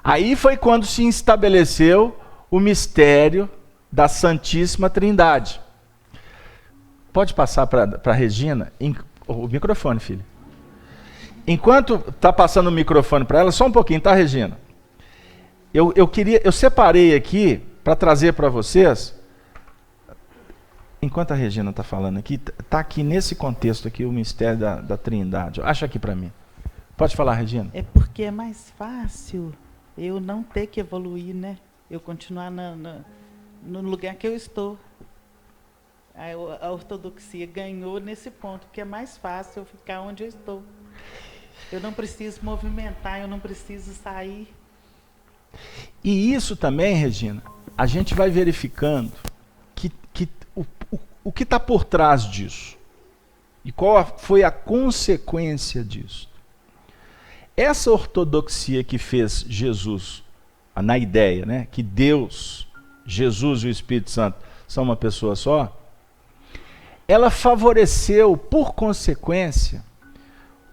Aí foi quando se estabeleceu o mistério da Santíssima Trindade. Pode passar para a Regina o microfone, filho. Enquanto está passando o microfone para ela, só um pouquinho, tá, Regina? Eu separei aqui para trazer para vocês. Enquanto a Regina está falando aqui, está aqui nesse contexto aqui o mistério da Trindade. Acha aqui para mim. Pode falar, Regina. É porque é mais fácil eu não ter que evoluir, né? Eu continuar no lugar que eu estou. A ortodoxia ganhou nesse ponto, porque é mais fácil eu ficar onde eu estou. Eu não preciso movimentar, eu não preciso sair. E isso também, Regina, a gente vai verificando o que está por trás disso. E qual foi a consequência disso. Essa ortodoxia que fez Jesus, na ideia, né, que Deus, Jesus e o Espírito Santo são uma pessoa só, ela favoreceu, por consequência,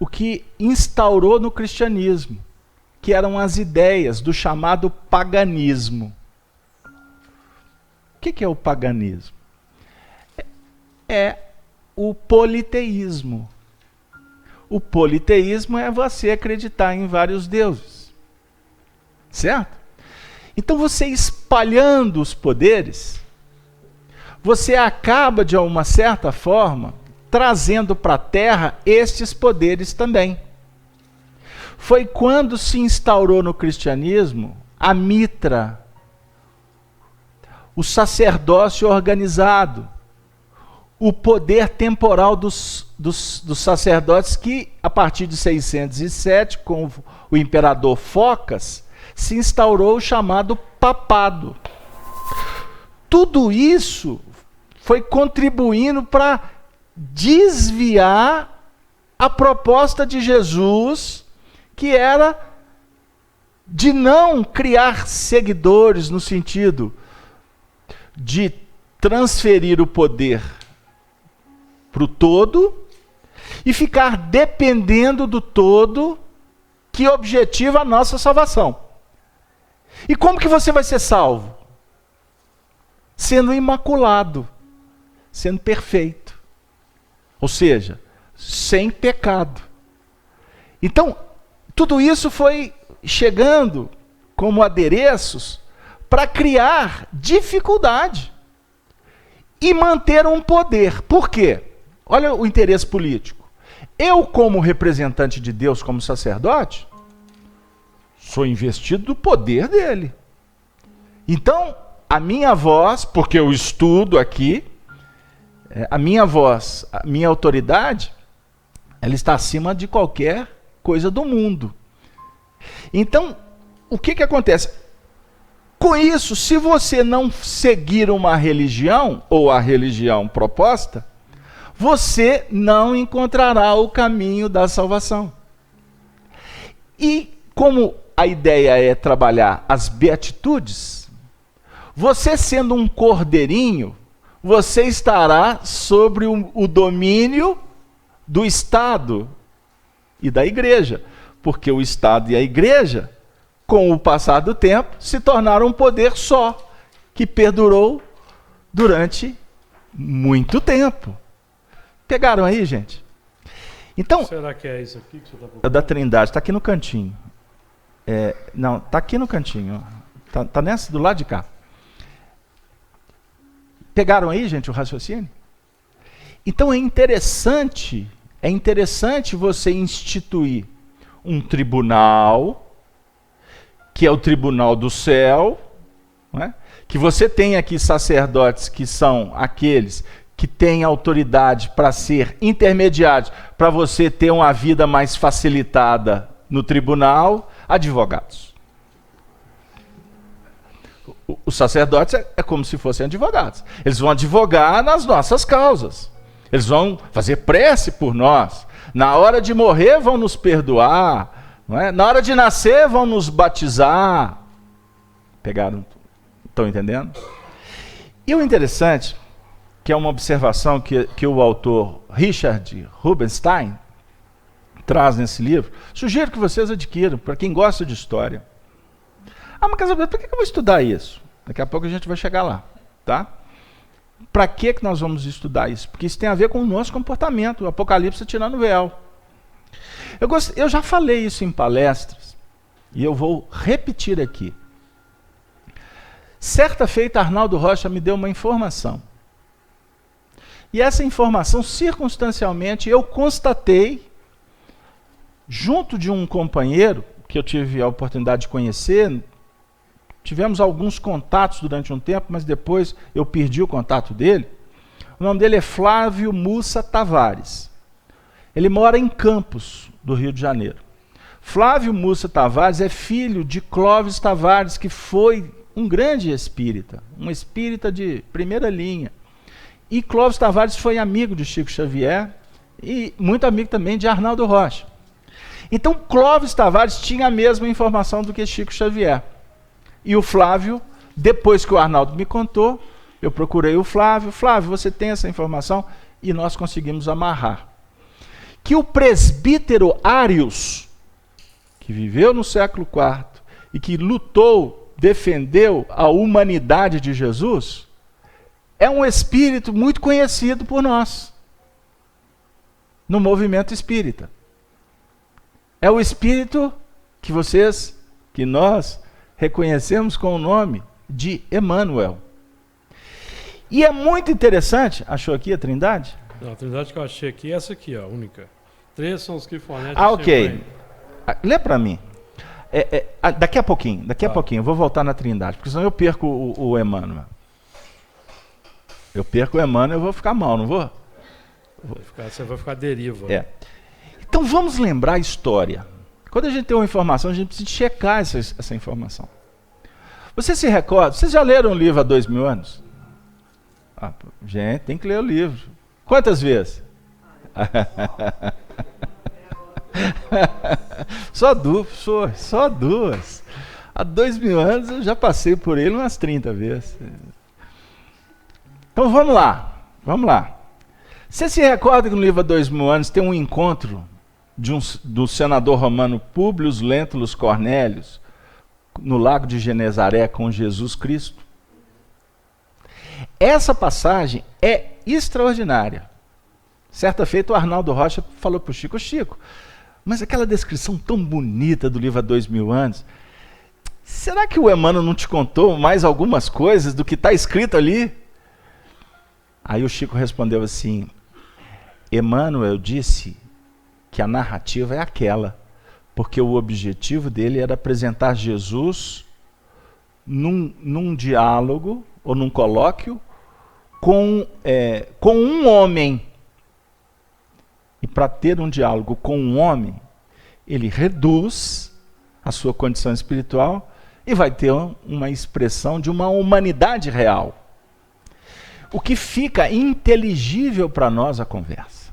o que instaurou no cristianismo, que eram as ideias do chamado paganismo. O que é o paganismo? É o politeísmo. O politeísmo é você acreditar em vários deuses. Certo? Então você espalhando os poderes, você acaba, de uma certa forma, trazendo para a Terra estes poderes também. Foi quando se instaurou no cristianismo a mitra, o sacerdócio organizado, o poder temporal dos sacerdotes que, a partir de 607, com o imperador Focas, se instaurou o chamado papado. Tudo isso foi contribuindo para desviar a proposta de Jesus, que era de não criar seguidores no sentido de transferir o poder para o todo e ficar dependendo do todo que objetiva a nossa salvação. E como que você vai ser salvo? Sendo imaculado, sendo perfeito. Ou seja, sem pecado. Então, tudo isso foi chegando como adereços para criar dificuldade e manter um poder. Por quê? Olha o interesse político. Eu, como representante de Deus, como sacerdote, sou investido do poder dele. Então, a minha voz, porque eu estudo aqui, a minha voz, a minha autoridade, ela está acima de qualquer coisa do mundo. Então, o que acontece? Com isso, se você não seguir uma religião, ou a religião proposta, você não encontrará o caminho da salvação. E como a ideia é trabalhar as beatitudes, você sendo um cordeirinho, você estará sobre o domínio do Estado e da igreja, porque o Estado e a igreja, com o passar do tempo, se tornaram um poder só, que perdurou durante muito tempo. Pegaram aí, gente? Então, será que é isso aqui que você está procurando? É da Trindade, está aqui no cantinho. Não, está aqui no cantinho. Está nessa do lado de cá. Pegaram aí, gente, o raciocínio? Então é interessante você instituir um tribunal, que é o tribunal do céu, não é? Que você tem aqui sacerdotes que são aqueles que têm autoridade para ser intermediários, para você ter uma vida mais facilitada no tribunal, advogados. Os sacerdotes é como se fossem advogados. Eles vão advogar nas nossas causas. Eles vão fazer prece por nós. Na hora de morrer, vão nos perdoar. Não é? Na hora de nascer, vão nos batizar. Pegaram? Estão entendendo? E o interessante, que é uma observação que o autor Richard Rubinstein traz nesse livro, sugiro que vocês adquiram, para quem gosta de história. Mas por que eu vou estudar isso? Daqui a pouco a gente vai chegar lá, tá? Para que nós vamos estudar isso? Porque isso tem a ver com o nosso comportamento, o Apocalipse tirando o véu. Eu já falei isso em palestras, e eu vou repetir aqui. Certa feita, Arnaldo Rocha me deu uma informação. E essa informação, circunstancialmente, eu constatei, junto de um companheiro, que eu tive a oportunidade de conhecer. Tivemos alguns contatos durante um tempo, mas depois eu perdi o contato dele. O nome dele é Flávio Mussa Tavares. Ele mora em Campos, do Rio de Janeiro. Flávio Mussa Tavares é filho de Clóvis Tavares, que foi um grande espírita, um espírita de primeira linha. E Clóvis Tavares foi amigo de Chico Xavier e muito amigo também de Arnaldo Rocha. Então Clóvis Tavares tinha a mesma informação do que Chico Xavier. E o Flávio, depois que o Arnaldo me contou, eu procurei o Flávio. Flávio, você tem essa informação? E nós conseguimos amarrar. Que o presbítero Arius, que viveu no século IV e que lutou, defendeu a humanidade de Jesus, é um espírito muito conhecido por nós, no movimento espírita. É o espírito que nós reconhecemos com o nome de Emmanuel. E é muito interessante, achou aqui a Trindade? Não, a Trindade que eu achei aqui é essa aqui, ó, a única. 3 são os Crifonetes. Ok. Lê para mim. Daqui a pouquinho, eu vou voltar na Trindade, porque senão eu perco o Emmanuel. Eu perco o Emmanuel, eu vou ficar mal, não vou? Você vai ficar à deriva. Então vamos lembrar a história. Quando a gente tem uma informação, a gente precisa checar essa informação. Você se recorda? Vocês já leram o livro há 2000 anos? Gente, tem que ler o livro. Quantas vezes? Só duas. Há 2000 anos eu já passei por ele umas 30 vezes. Então vamos lá. Você se recorda que no livro há 2000 anos tem um encontro do senador romano Públio Lentulus Cornélios no lago de Genezaré com Jesus Cristo? Essa passagem é extraordinária. Certa feita o Arnaldo Rocha falou para o Chico, mas aquela descrição tão bonita do livro há 2000 anos, será que o Emmanuel não te contou mais algumas coisas do que está escrito ali? Aí o Chico respondeu assim: Emmanuel disse que a narrativa é aquela, porque o objetivo dele era apresentar Jesus num diálogo ou num colóquio com um homem. E para ter um diálogo com um homem, ele reduz a sua condição espiritual e vai ter uma expressão de uma humanidade real. O que fica inteligível para nós a conversa.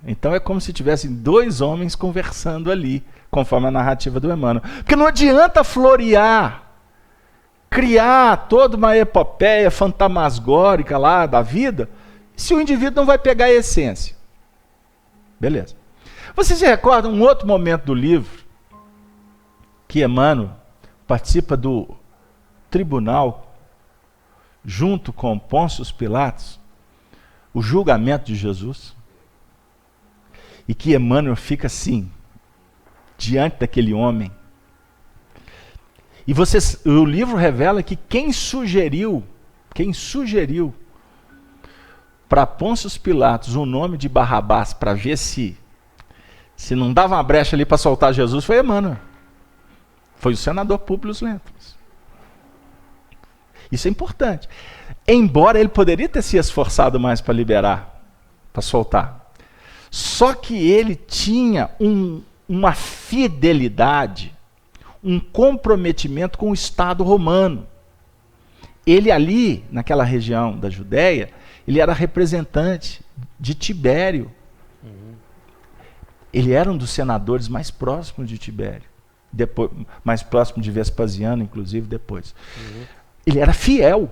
Então é como se tivessem 2 homens conversando ali, conforme a narrativa do Emmanuel. Porque não adianta florear, criar toda uma epopeia fantasmagórica lá da vida, se o indivíduo não vai pegar a essência. Beleza. Você se recorda um outro momento do livro que Emmanuel participa do tribunal junto com Pôncio Pilatos, o julgamento de Jesus, e que Emmanuel fica assim, diante daquele homem. E o livro revela que quem sugeriu para Pôncio Pilatos o nome de Barrabás para ver se não dava uma brecha ali para soltar Jesus foi Emmanuel. Foi o senador Públio Lentulus. Isso é importante. Embora ele poderia ter se esforçado mais para liberar, para soltar. Só que ele tinha uma fidelidade, um comprometimento com o Estado romano. Ele ali, naquela região da Judéia, ele era representante de Tibério. Ele era um dos senadores mais próximos de Tibério. Depois, mais próximo de Vespasiano, inclusive, depois. Ele era fiel.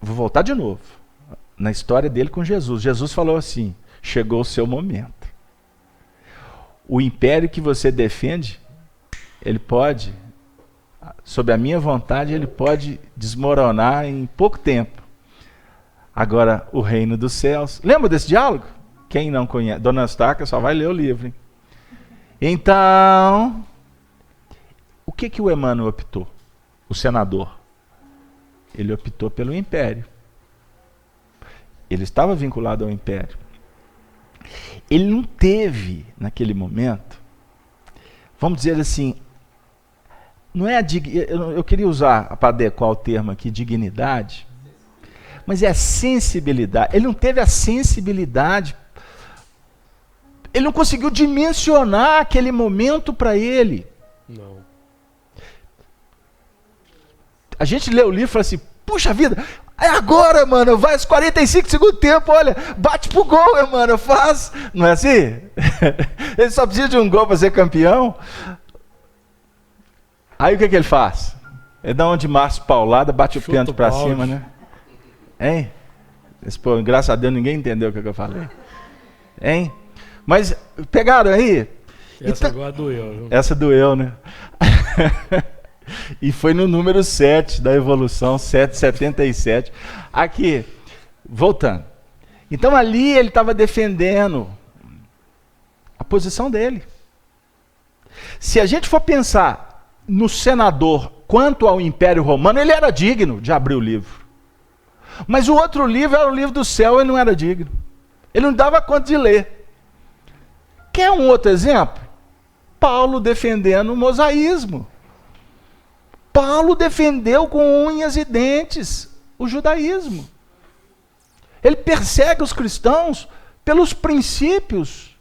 Vou voltar de novo. Na história dele com Jesus. Jesus falou assim, chegou o seu momento. O império que você defende, ele pode, sob a minha vontade, ele pode desmoronar em pouco tempo. Agora, o reino dos céus... Lembra desse diálogo? Quem não conhece? Dona Eustáquia só vai ler o livro. Hein? Então, o que o Emmanuel optou? O senador. Ele optou pelo império. Ele estava vinculado ao império. Ele não teve, naquele momento, vamos dizer assim, não é eu queria usar, para adequar o termo aqui, dignidade, mas é a sensibilidade. Ele não teve a sensibilidade, ele não conseguiu dimensionar aquele momento para ele. Não. A gente lê o livro e fala assim, puxa vida, é agora, mano, vai aos 45 segundos do tempo, olha, bate pro gol, mano, faz. Não é assim? Ele só precisa de um gol para ser campeão. Aí o que ele faz? Ele dá uma de Márcio paulada, bate o pênalti para cima, né? Hein? Pô, graças a Deus ninguém entendeu o que eu falei. Hein? Mas pegaram aí? Essa agora doeu, viu? Essa doeu, né? E foi no número 7 da evolução, 777. Aqui, voltando. Então ali ele estava defendendo a posição dele. Se a gente for pensar no senador quanto ao Império Romano, ele era digno de abrir o livro. Mas o outro livro era o livro do céu, ele não era digno. Ele não dava conta de ler. Quer um outro exemplo? Paulo defendendo o mosaísmo. Paulo defendeu com unhas e dentes o judaísmo. Ele persegue os cristãos pelos princípios,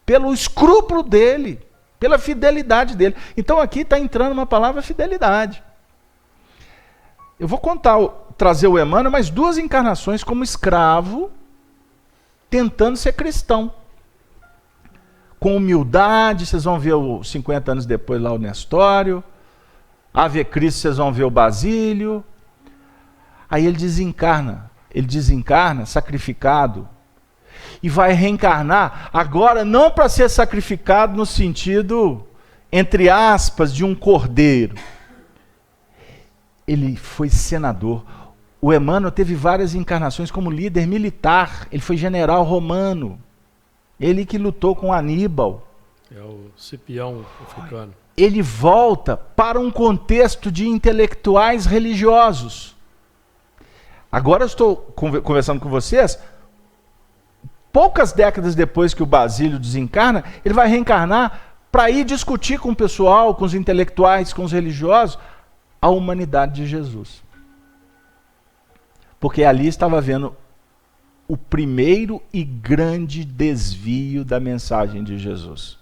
pelo escrúpulo dele, pela fidelidade dele. Então aqui está entrando uma palavra fidelidade. Eu vou trazer o Emmanuel mais 2 encarnações como escravo, tentando ser cristão. Com humildade, vocês vão ver 50 anos depois lá o Nestório. Ave Cristo, vocês vão ver o Basílio. Aí ele desencarna sacrificado, e vai reencarnar, agora não para ser sacrificado no sentido, entre aspas, de um cordeiro. Ele foi senador. O Emmanuel teve várias encarnações como líder militar, ele foi general romano, ele que lutou com Aníbal. É o Cipião africano. Ele volta para um contexto de intelectuais religiosos. Agora eu estou conversando com vocês, poucas décadas depois que o Basílio desencarna, ele vai reencarnar para ir discutir com o pessoal, com os intelectuais, com os religiosos, a humanidade de Jesus. Porque ali estava vendo o primeiro e grande desvio da mensagem de Jesus.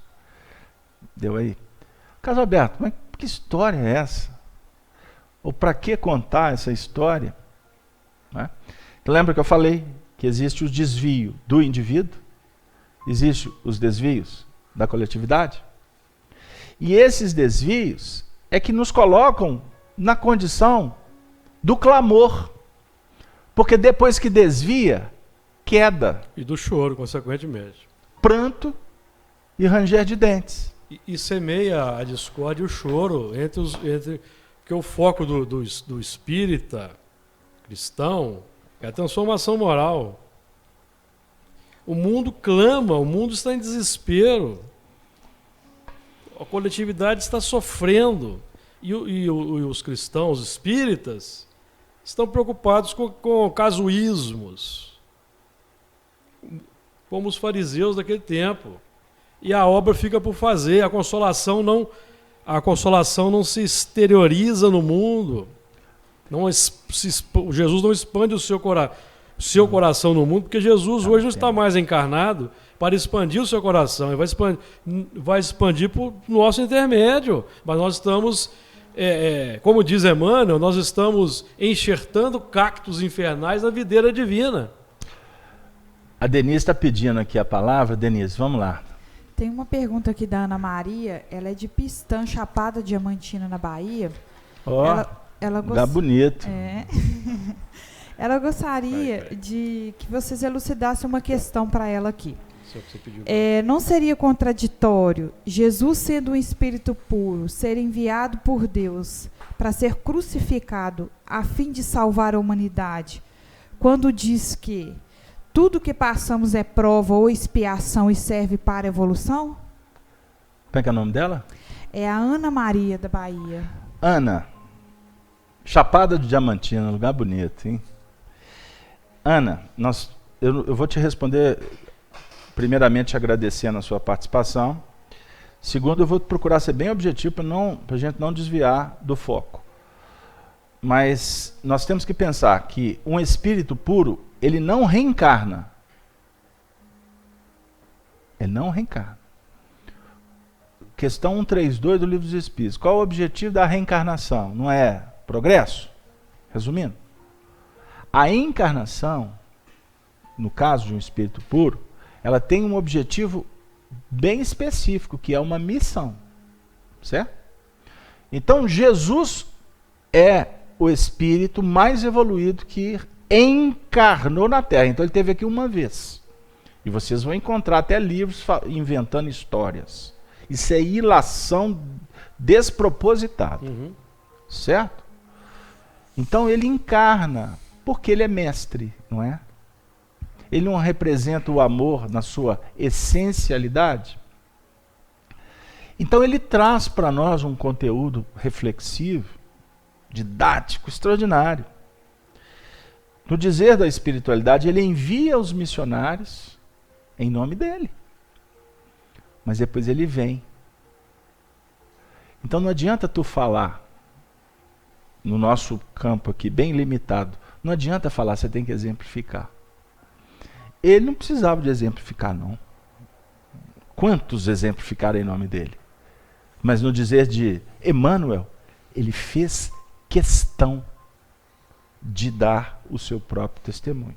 Deu aí? Carlos Alberto, mas que história é essa? Ou para que contar essa história? Né? Lembra que eu falei que existe o desvio do indivíduo, existe os desvios da coletividade? E esses desvios é que nos colocam na condição do clamor. Porque depois que desvia, queda. E do choro, consequentemente. pranto e ranger de dentes. E semeia a discórdia e o choro porque o foco do espírita cristão é a transformação moral. O mundo clama, o mundo está em desespero. A coletividade está sofrendo. E os cristãos espíritas estão preocupados com casuísmos, como os fariseus daquele tempo. E a obra fica por fazer, a consolação não se exterioriza no mundo. Jesus não expande o seu coração no mundo, porque Jesus hoje não está mais encarnado para expandir o seu coração. Ele vai expandir por nosso intermédio. Mas nós estamos, como diz Emmanuel, nós estamos enxertando cactos infernais na videira divina. A Denise está pedindo aqui a palavra. Denise, vamos lá. Tem uma pergunta aqui da Ana Maria. Ela é de Pistã, Chapada Diamantina, na Bahia. Lugar bonito. Ela gostaria de que vocês elucidassem uma questão para ela aqui. Não seria contraditório Jesus, sendo um espírito puro, ser enviado por Deus para ser crucificado a fim de salvar a humanidade, quando diz que tudo que passamos é prova ou expiação e serve para a evolução? Como é que é o nome dela? É a Ana Maria, da Bahia. Ana, Chapada de Diamantina, lugar bonito, hein? Ana, eu vou te responder, primeiramente agradecendo a sua participação. Segundo, eu vou procurar ser bem objetivo para a gente não desviar do foco. Mas nós temos que pensar que um espírito puro, ele não reencarna. Ele não reencarna. Questão 132 do Livro dos Espíritos. Qual o objetivo da reencarnação? Não é progresso? Resumindo. A encarnação, no caso de um espírito puro, ela tem um objetivo bem específico, que é uma missão. Certo? Então, Jesus é o espírito mais evoluído que encarnou na Terra. Então ele esteve aqui uma vez. E vocês vão encontrar até livros inventando histórias. Isso é ilação despropositada. Certo? Então ele encarna, porque ele é mestre, não é? Ele não representa o amor na sua essencialidade. Então ele traz para nós um conteúdo reflexivo, didático, extraordinário. No dizer da espiritualidade, ele envia os missionários em nome dele. Mas depois ele vem. Então não adianta tu falar, no nosso campo aqui, bem limitado, não adianta falar, você tem que exemplificar. Ele não precisava de exemplificar, não. Quantos exemplificaram em nome dele? Mas no dizer de Emmanuel, ele fez questão de dar o seu próprio testemunho.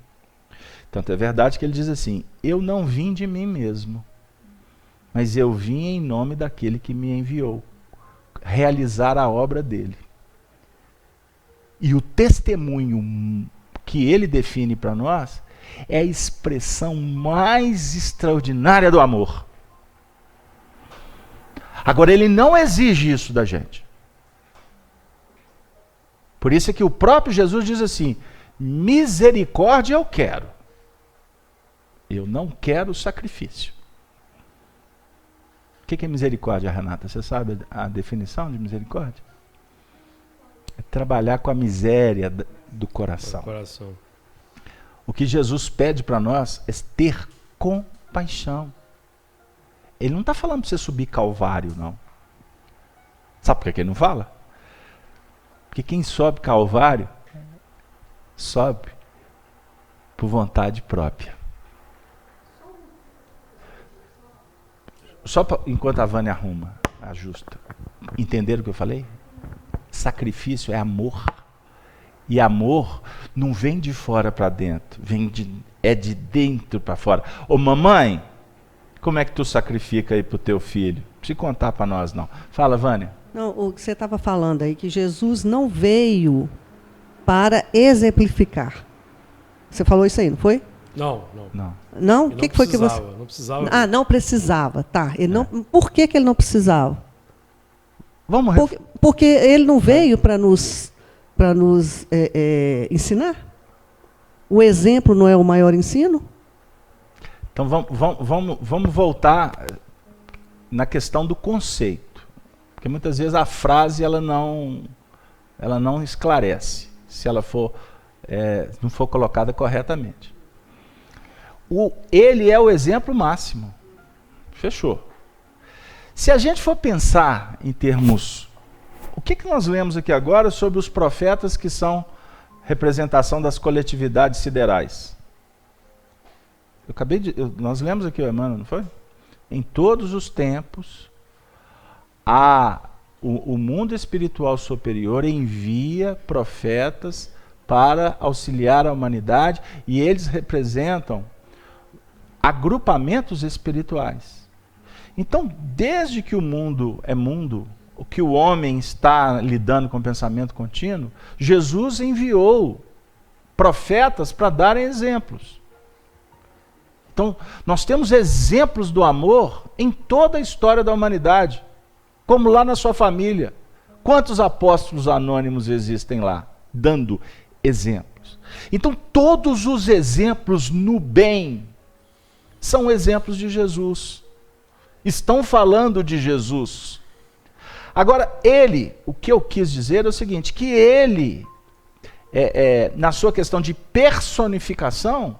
Tanto é verdade que ele diz assim: eu não vim de mim mesmo, mas eu vim em nome daquele que me enviou, realizar a obra dele. E o testemunho que ele define para nós é a expressão mais extraordinária do amor. Agora, ele não exige isso da gente. Por isso é que o próprio Jesus diz assim: misericórdia eu quero. Eu não quero sacrifício. O que é misericórdia, Renata? Você sabe a definição de misericórdia? É trabalhar com a miséria do coração. O que Jesus pede para nós é ter compaixão. Ele não está falando para você subir Calvário, não. Sabe por que ele não fala? Porque quem sobe Calvário, sobe por vontade própria. Só enquanto a Vânia arruma, ajusta. Entenderam o que eu falei? Sacrifício é amor. E amor não vem de fora para dentro, é de dentro para fora. Ô mamãe, como é que tu sacrifica aí pro teu filho? Não precisa contar para nós, não. Fala, Vânia. Não, o que você estava falando aí, que Jesus não veio para exemplificar. Você falou isso aí, não foi? Não. Não? O Ele que foi que você... Não precisava. Ah, não precisava, tá. Ele não... Por que ele não precisava? Vamos Porque ele não veio para nos ensinar? O exemplo não é o maior ensino? Então vamos voltar na questão do conceito, porque muitas vezes a frase ela não esclarece se ela não for colocada corretamente. Ele é o exemplo máximo. Fechou. Se a gente for pensar em termos, o que nós lemos aqui agora sobre os profetas que são representação das coletividades siderais? Nós lemos aqui, Emmanuel, não foi? Em todos os tempos, o mundo espiritual superior envia profetas para auxiliar a humanidade, e eles representam agrupamentos espirituais. Então, desde que o mundo é mundo, o que o homem está lidando com o pensamento contínuo, Jesus enviou profetas para darem exemplos. Então, nós temos exemplos do amor em toda a história da humanidade, como lá na sua família. Quantos apóstolos anônimos existem lá, dando exemplos? Então, todos os exemplos no bem são exemplos de Jesus. Estão falando de Jesus. Agora, o que eu quis dizer é o seguinte, que ele, na sua questão de personificação,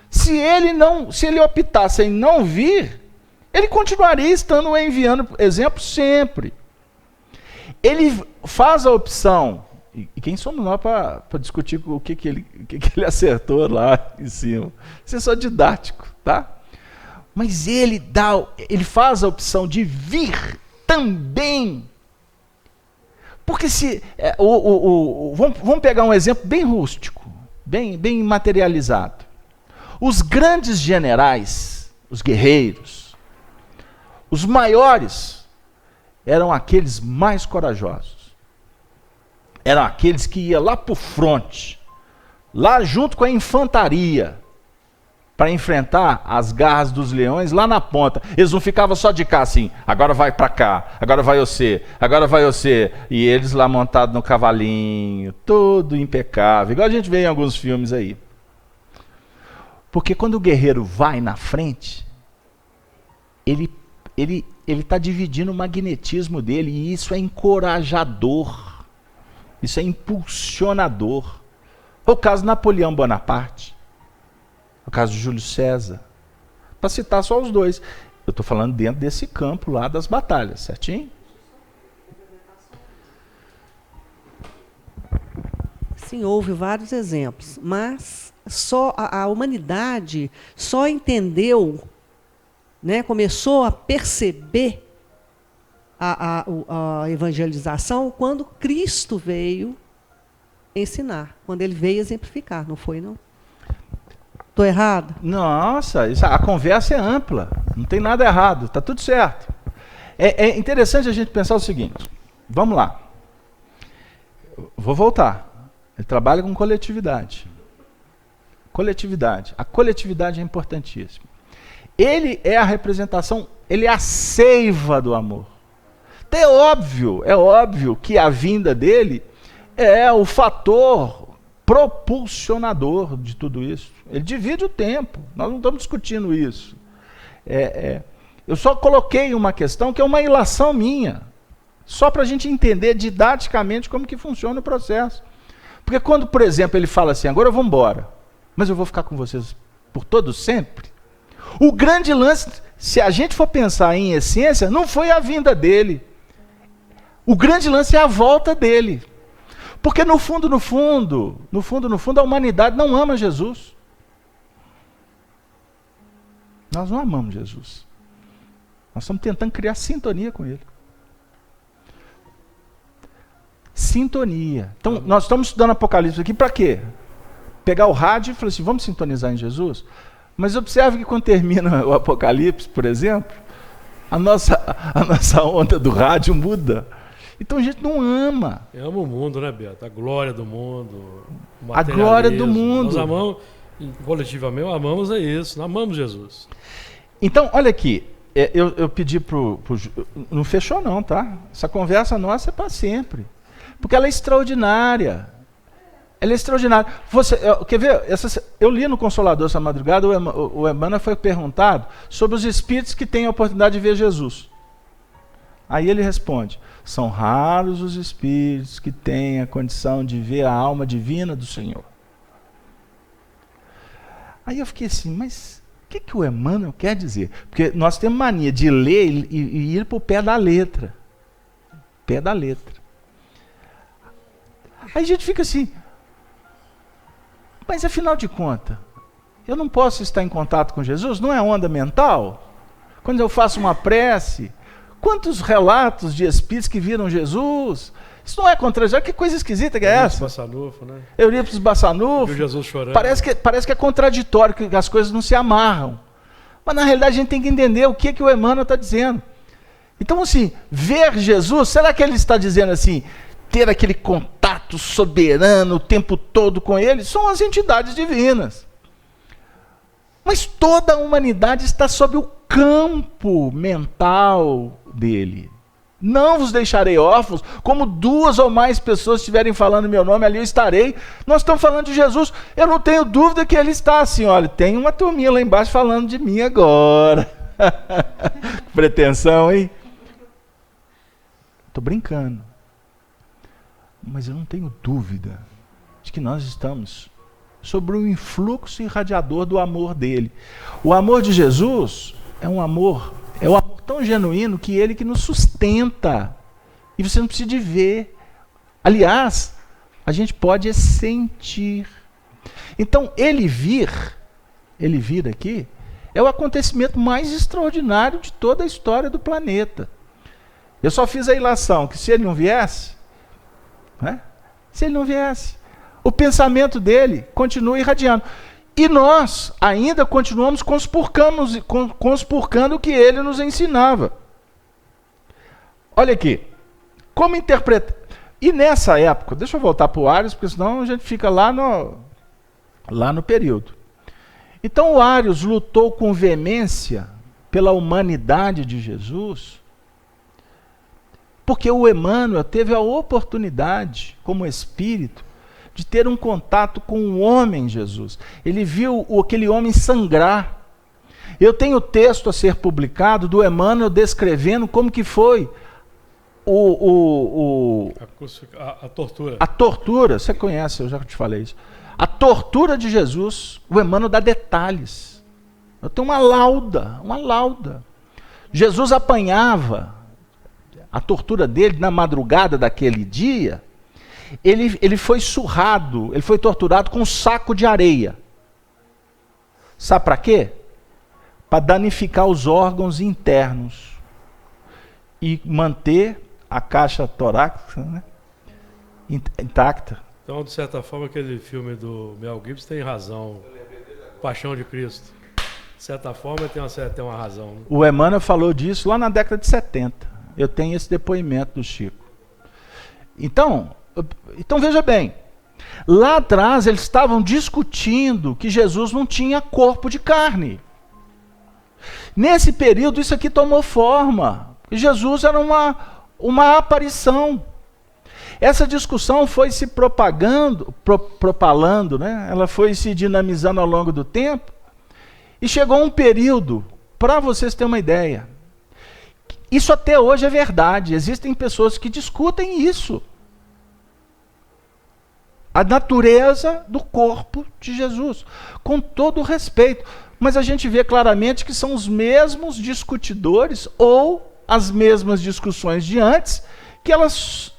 se ele optasse em não vir, ele continuaria estando enviando exemplos sempre. Ele faz a opção, e quem somos nós para discutir o que ele acertou lá em cima? Isso é só didático, tá? Mas ele faz a opção de vir também. Porque vamos pegar um exemplo bem rústico, bem materializado. Os grandes generais, os guerreiros, os maiores, eram aqueles mais corajosos. Eram aqueles que iam lá para o fronte, lá junto com a infantaria, para enfrentar as garras dos leões lá na ponta. Eles não ficavam só de cá assim, agora vai para cá, agora vai você, agora vai você. E eles lá montados no cavalinho, todo impecável, igual a gente vê em alguns filmes aí. Porque quando o guerreiro vai na frente, ele está dividindo o magnetismo dele, e isso é encorajador, isso é impulsionador. O caso de Napoleão Bonaparte, o caso de Júlio César, para citar só os dois. Eu estou falando dentro desse campo lá das batalhas, certinho? Sim, houve vários exemplos, mas só a humanidade só entendeu, né, começou a perceber a evangelização quando Cristo veio ensinar, quando ele veio exemplificar, não foi, não? Estou errado? Nossa, a conversa é ampla, não tem nada errado, está tudo certo. É interessante a gente pensar o seguinte, vamos lá, vou voltar, ele trabalha com coletividade. A coletividade é importantíssima. Ele é a representação, ele é a seiva do amor. É óbvio que a vinda dele é o fator propulsionador de tudo isso. Ele divide o tempo, nós não estamos discutindo isso. Eu só coloquei uma questão que é uma ilação minha, só para a gente entender didaticamente como que funciona o processo. Porque quando, por exemplo, ele fala assim, agora eu vou embora, mas eu vou ficar com vocês por todo sempre. O grande lance, se a gente for pensar em essência, não foi a vinda dele. O grande lance é a volta dele. Porque no fundo, a humanidade não ama Jesus. Nós não amamos Jesus. Nós estamos tentando criar sintonia com ele. Sintonia. Então, nós estamos estudando Apocalipse aqui para quê? Pegar o rádio e falar assim, vamos sintonizar em Jesus? Mas observe que quando termina o Apocalipse, por exemplo, a nossa onda do rádio muda. Então a gente não ama. Eu amo o mundo, né, Beto? A glória do mundo. A glória do mundo. Nós amamos. Coletivamente, amamos isso, amamos Jesus. Então, olha aqui, eu pedi não fechou não, tá? Essa conversa nossa é para sempre. Porque ela é extraordinária. Ela é extraordinária. Quer ver? Eu li no Consolador essa madrugada, o Emmanuel foi perguntado sobre os espíritos que têm a oportunidade de ver Jesus. Aí ele responde: são raros os espíritos que têm a condição de ver a alma divina do Senhor. Aí eu fiquei assim, mas o que o Emmanuel quer dizer? Porque nós temos mania de ler e ir para o pé da letra. Pé da letra. Aí a gente fica assim, mas afinal de contas, eu não posso estar em contato com Jesus? Não é onda mental? Quando eu faço uma prece, quantos relatos de espíritos que viram Jesus? Isso não é contraditório? Que coisa esquisita que é essa? Bassanufo, né? Eurípides Bassanufo. Viu Jesus chorando. Parece que é contraditório, que as coisas não se amarram. Mas na realidade a gente tem que entender o que o Emmanuel está dizendo. Então assim, ver Jesus, será que ele está dizendo assim, ter aquele contato soberano o tempo todo com ele? São as entidades divinas. Mas toda a humanidade está sob o campo mental dele. Não vos deixarei órfãos, como 2 ou mais pessoas estiverem falando meu nome, ali eu estarei. Nós estamos falando de Jesus, eu não tenho dúvida que ele está assim, olha, tem uma turminha lá embaixo falando de mim agora. Pretensão, hein? Estou brincando. Mas eu não tenho dúvida de que nós estamos sobre o influxo irradiador do amor dele. O amor de Jesus é um amor tão genuíno que ele que nos sustenta. E você não precisa de ver. Aliás, a gente pode sentir. Então, ele vir aqui, é o acontecimento mais extraordinário de toda a história do planeta. Eu só fiz a ilação que se ele não viesse, né? Se ele não viesse, o pensamento dele continua irradiando. E nós ainda continuamos conspurcando o que ele nos ensinava. Olha aqui, como interpretar. E nessa época, deixa eu voltar para o Arius, porque senão a gente fica lá no período. Então o Arius lutou com veemência pela humanidade de Jesus, porque o Emmanuel teve a oportunidade, como espírito, de ter um contato com o homem Jesus. Ele viu aquele homem sangrar. Eu tenho texto a ser publicado do Emmanuel descrevendo como que foi a tortura. A tortura, você conhece, eu já te falei isso. A tortura de Jesus, o Emmanuel dá detalhes. Eu tenho uma lauda. Jesus apanhava a tortura dele na madrugada daquele dia. Ele foi surrado, ele foi torturado com um saco de areia. Sabe para quê? Para danificar os órgãos internos e manter a caixa torácica, né, intacta. Então, de certa forma, aquele filme do Mel Gibson tem razão. Paixão de Cristo. De certa forma, tem uma razão. Né? O Emmanuel falou disso lá na década de 70. Eu tenho esse depoimento do Chico. Então veja bem, lá atrás eles estavam discutindo que Jesus não tinha corpo de carne. Nesse período isso aqui tomou forma. Jesus era uma aparição. Essa discussão foi se propalando, né? Ela foi se dinamizando ao longo do tempo, e chegou um período, para vocês terem uma ideia, isso até hoje é verdade, existem pessoas que discutem isso. A natureza do corpo de Jesus, com todo o respeito. Mas a gente vê claramente que são os mesmos discutidores ou as mesmas discussões de antes, que elas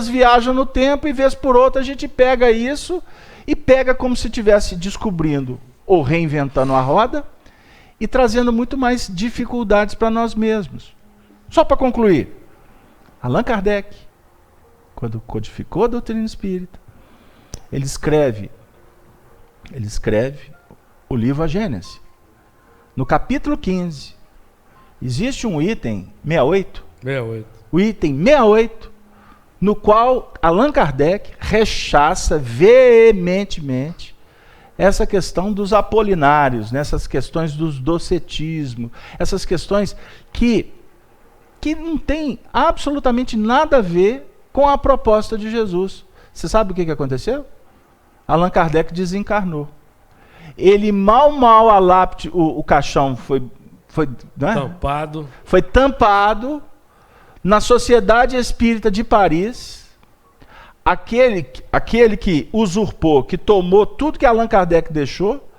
viajam no tempo e vez por outra a gente pega isso e pega como se estivesse descobrindo ou reinventando a roda e trazendo muito mais dificuldades para nós mesmos. Só para concluir, Allan Kardec, quando codificou a doutrina espírita, ele escreve o livro A Gênese. No capítulo 15, existe um item 68. O item 68, no qual Allan Kardec rechaça veementemente essa questão dos apolinários, nessas questões dos docetismo, essas questões que não tem absolutamente nada a ver com a proposta de Jesus. Você sabe o que aconteceu? Allan Kardec desencarnou. Ele mal a lápide, o caixão foi né? Foi tampado na Sociedade Espírita de Paris. Aquele que usurpou, que tomou tudo que Allan Kardec deixou,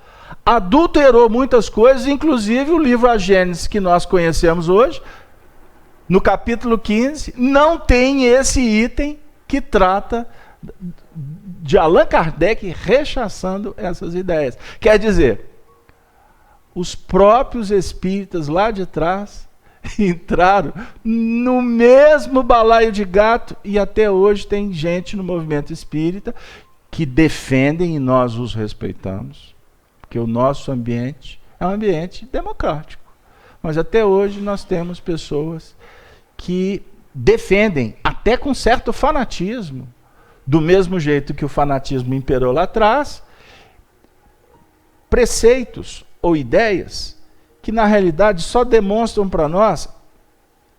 adulterou muitas coisas, inclusive o livro A Gênese que nós conhecemos hoje, no capítulo 15, não tem esse item que trata de Allan Kardec rechaçando essas ideias. Quer dizer, os próprios espíritas lá de trás entraram no mesmo balaio de gato, e até hoje tem gente no movimento espírita que defendem, e nós os respeitamos, porque o nosso ambiente é um ambiente democrático. Mas até hoje nós temos pessoas que defendem, até com certo fanatismo, do mesmo jeito que o fanatismo imperou lá atrás, preceitos ou ideias que na realidade só demonstram para nós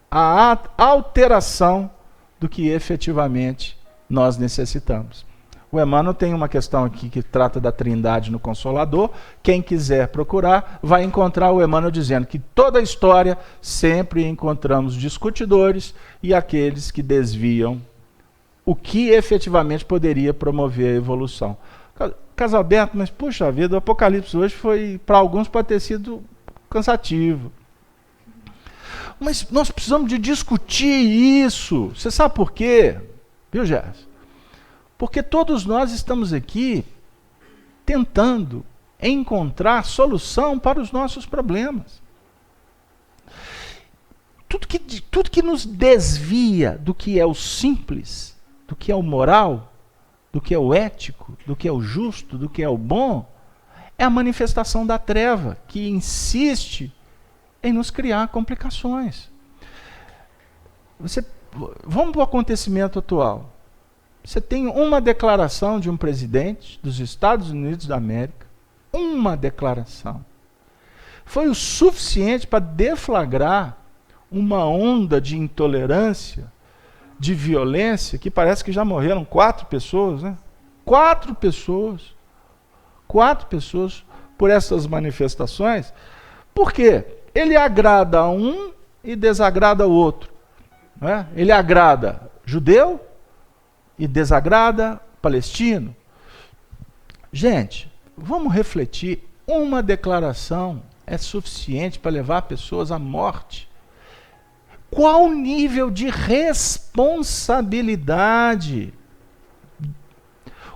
a alteração do que efetivamente nós necessitamos. O Emmanuel tem uma questão aqui que trata da Trindade no Consolador. Quem quiser procurar, vai encontrar o Emmanuel dizendo que toda a história sempre encontramos discutidores e aqueles que desviam o que efetivamente poderia promover a evolução. Casalberto, mas puxa vida, o Apocalipse hoje foi, para alguns, pode ter sido cansativo. Mas nós precisamos de discutir isso. Você sabe por quê? Viu, Gerson? Porque todos nós estamos aqui tentando encontrar solução para os nossos problemas. Tudo que nos desvia do que é o simples, do que é o moral, do que é o ético, do que é o justo, do que é o bom, é a manifestação da treva que insiste em nos criar complicações. Vamos para o acontecimento atual. Você tem uma declaração de um presidente dos Estados Unidos da América, uma declaração. Foi o suficiente para deflagrar uma onda de intolerância, de violência, que parece que já morreram 4 pessoas, né? 4 pessoas por essas manifestações. Por quê? Ele agrada a um e desagrada o outro, né? Ele agrada judeu e desagrada palestino. Gente, vamos refletir. Uma declaração é suficiente para levar pessoas à morte. Qual o nível de responsabilidade?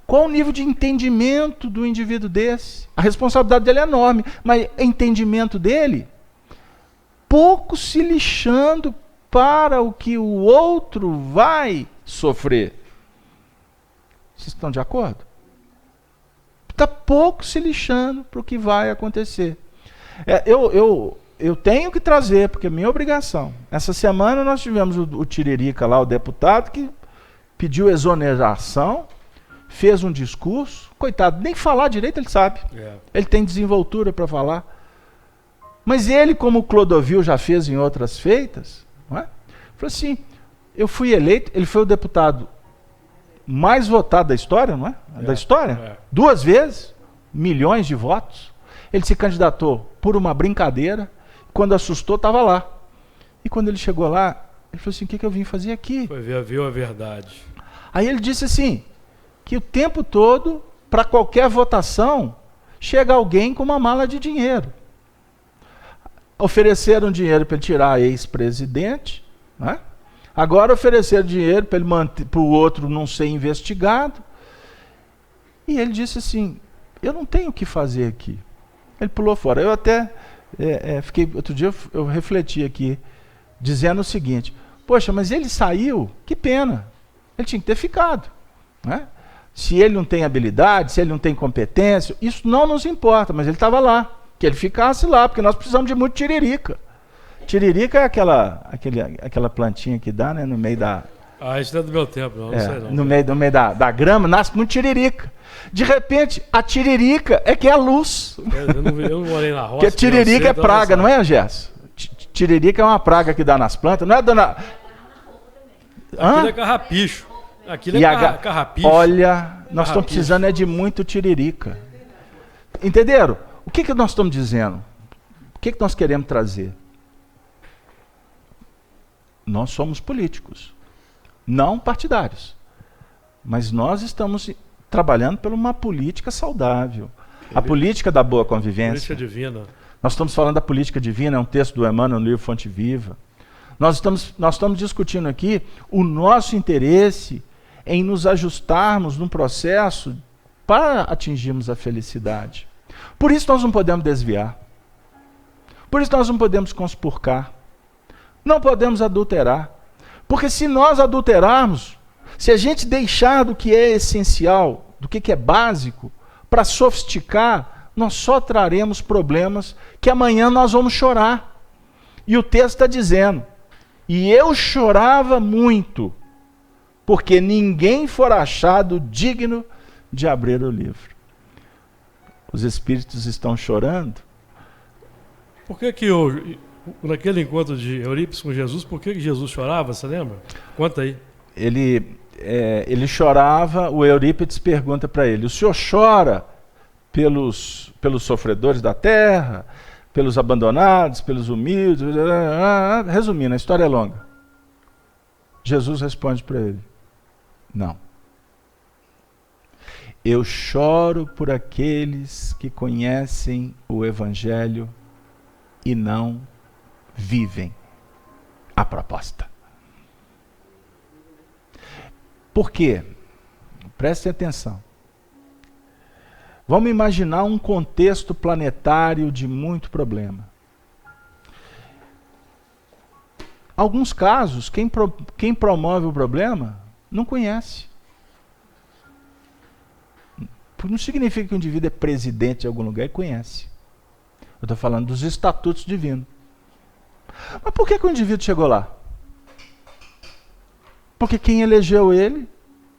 Qual o nível de entendimento do indivíduo desse? A responsabilidade dele é enorme, mas o entendimento dele, pouco se lixando para o que o outro vai sofrer. Vocês estão de acordo? Está pouco se lixando para o que vai acontecer. Eu tenho que trazer, porque é minha obrigação. Essa semana nós tivemos o Tiririca lá, o deputado, que pediu exoneração, fez um discurso. Coitado, nem falar direito ele sabe. Ele tem desenvoltura para falar. Mas ele, como o Clodovil já fez em outras feitas, não é? Falou assim, eu fui eleito, ele foi o deputado mais votado da história, não é? Da história. 2 vezes, milhões de votos. Ele se candidatou por uma brincadeira. Quando assustou, estava lá. E quando ele chegou lá, ele falou assim, o que eu vim fazer aqui? Viu a verdade. Aí ele disse assim, que o tempo todo, para qualquer votação, chega alguém com uma mala de dinheiro. Ofereceram dinheiro para ele tirar a ex-presidente, né? Agora ofereceram dinheiro para o outro não ser investigado. E ele disse assim, eu não tenho o que fazer aqui. Ele pulou fora. Eu até fiquei, outro dia eu refleti aqui, dizendo o seguinte, poxa, mas ele saiu, que pena. Ele tinha que ter ficado, né? Se ele não tem habilidade, se ele não tem competência, isso não nos importa, mas ele estava lá. Que ele ficasse lá, porque nós precisamos de muito tiririca. Tiririca é aquela plantinha que dá, né, no meio da... Ah, isso não é do meu tempo, não. Não sei não. No meio da grama, nasce muito tiririca. De repente, a tiririca é que é a luz. Eu não morei na roça. Porque tiririca é praga, não é, Gerson? Tiririca é uma praga que dá nas plantas, não é, dona... Aquilo é carrapicho. Aquilo é carrapicho. Olha, nós estamos precisando de muito tiririca. Entenderam? O que nós estamos dizendo? O que nós queremos trazer? Nós somos políticos, não partidários. Mas nós estamos trabalhando por uma política saudável. A política da boa convivência. Política divina. Nós estamos falando da política divina, é um texto do Emmanuel no livro Fonte Viva. Nós estamos discutindo aqui o nosso interesse em nos ajustarmos num processo para atingirmos a felicidade. Por isso nós não podemos desviar. Por isso nós não podemos conspurcar. Não podemos adulterar. Porque se nós adulterarmos, se a gente deixar do que é essencial, do que é básico, para sofisticar, nós só traremos problemas que amanhã nós vamos chorar. E o texto está dizendo, e eu chorava muito, porque ninguém for achado digno de abrir o livro. Os espíritos estão chorando. Por que naquele encontro de Eurípides com Jesus, por que Jesus chorava, você lembra? Conta aí. Ele chorava, o Eurípides pergunta para ele, o senhor chora pelos sofredores da terra, pelos abandonados, pelos humildes? Resumindo, a história é longa. Jesus responde para ele, não. Eu choro por aqueles que conhecem o Evangelho e não vivem a proposta. Por quê? Prestem atenção. Vamos imaginar um contexto planetário de muito problema. Alguns casos, quem promove o problema não conhece. Não significa que o indivíduo é presidente de algum lugar e conhece. Eu estou falando dos estatutos divinos. Mas por que o indivíduo chegou lá? Porque quem elegeu ele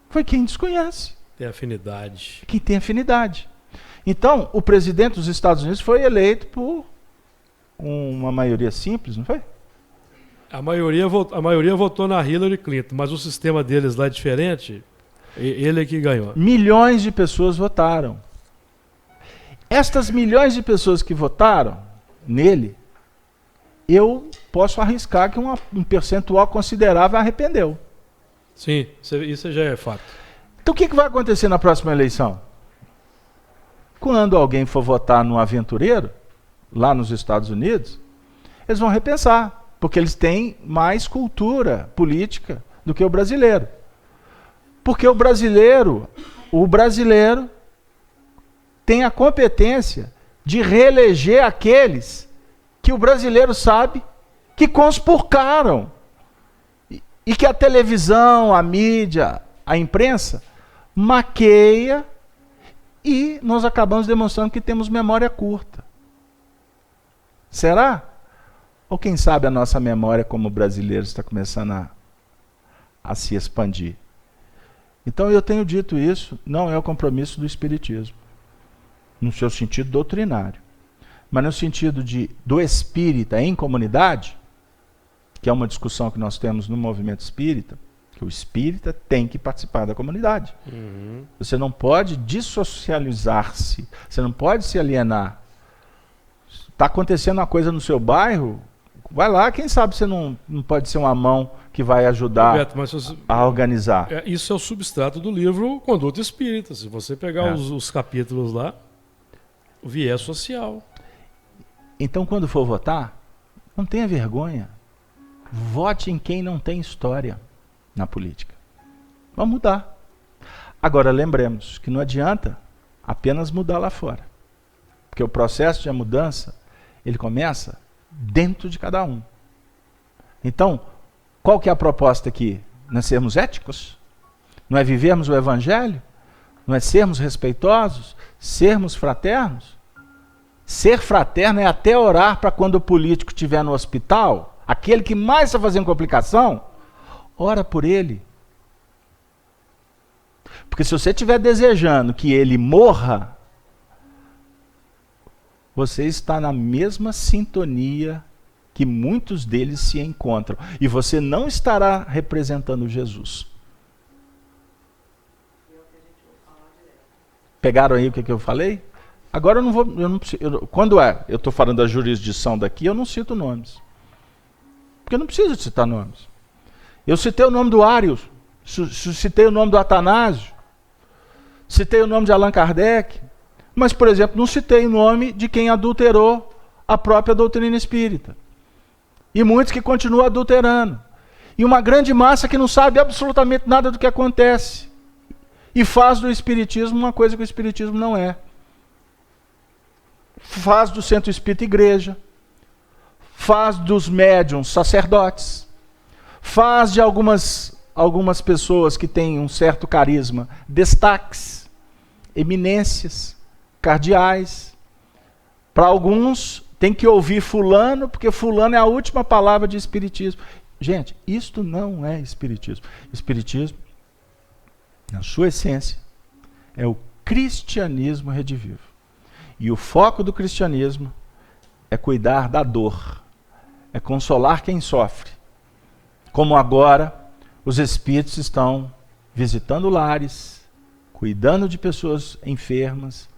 foi quem desconhece. Tem afinidade. Quem tem afinidade. Então, o presidente dos Estados Unidos foi eleito por uma maioria simples, não foi? A maioria votou na Hillary Clinton, mas o sistema deles lá é diferente. Ele é que ganhou. Milhões de pessoas votaram. Estas milhões de pessoas que votaram nele, eu posso arriscar que um percentual considerável arrependeu. Sim, isso já é fato. Então o que vai acontecer na próxima eleição? Quando alguém for votar no aventureiro, lá nos Estados Unidos, eles vão repensar, porque eles têm mais cultura política do que o brasileiro. Porque o brasileiro tem a competência de reeleger aqueles que o brasileiro sabe que conspurcaram. E que a televisão, a mídia, a imprensa maqueia e nós acabamos demonstrando que temos memória curta. Será? Ou quem sabe a nossa memória como brasileiros está começando a se expandir. Então eu tenho dito isso, não é o compromisso do Espiritismo, no seu sentido doutrinário, mas no sentido do espírita em comunidade, que é uma discussão que nós temos no movimento espírita, que o espírita tem que participar da comunidade. Uhum. Você não pode dissocializar-se, você não pode se alienar. Está acontecendo uma coisa no seu bairro, vai lá, quem sabe você não pode ser uma mão que vai ajudar Roberto, a organizar. Isso é o substrato do livro Conduta Espírita. Se você pegar os capítulos lá, o viés social. Então, quando for votar, não tenha vergonha. Vote em quem não tem história na política. Vamos mudar. Agora, lembremos que não adianta apenas mudar lá fora. Porque o processo de mudança, ele começa dentro de cada um. Então, qual que é a proposta aqui? Não é sermos éticos? Não é vivermos o Evangelho? Não é sermos respeitosos? Sermos fraternos? Ser fraterno é até orar para quando o político estiver no hospital, aquele que mais está fazendo complicação, ora por ele, Porque se você estiver desejando que ele morra, você está na mesma sintonia que muitos deles se encontram. E você não estará representando Jesus. Pegaram aí o que eu falei? Agora eu não vou. Quando eu estou falando da jurisdição daqui, eu não cito nomes. Porque eu não preciso de citar nomes. Eu citei o nome do Arius, citei o nome do Atanásio, citei o nome de Allan Kardec, mas, por exemplo, não citei o nome de quem adulterou a própria doutrina espírita. E muitos que continuam adulterando. E uma grande massa que não sabe absolutamente nada do que acontece. E faz do espiritismo uma coisa que o espiritismo não é. Faz do centro espírita igreja. Faz dos médiuns sacerdotes. Faz de algumas pessoas que têm um certo carisma destaques, eminências, cardeais. Para alguns, tem que ouvir fulano, porque fulano é a última palavra de espiritismo. Gente, isto não é espiritismo. Espiritismo, na sua essência, é o cristianismo redivivo. E o foco do cristianismo é cuidar da dor, é consolar quem sofre. Como agora, os espíritos estão visitando lares, cuidando de pessoas enfermas,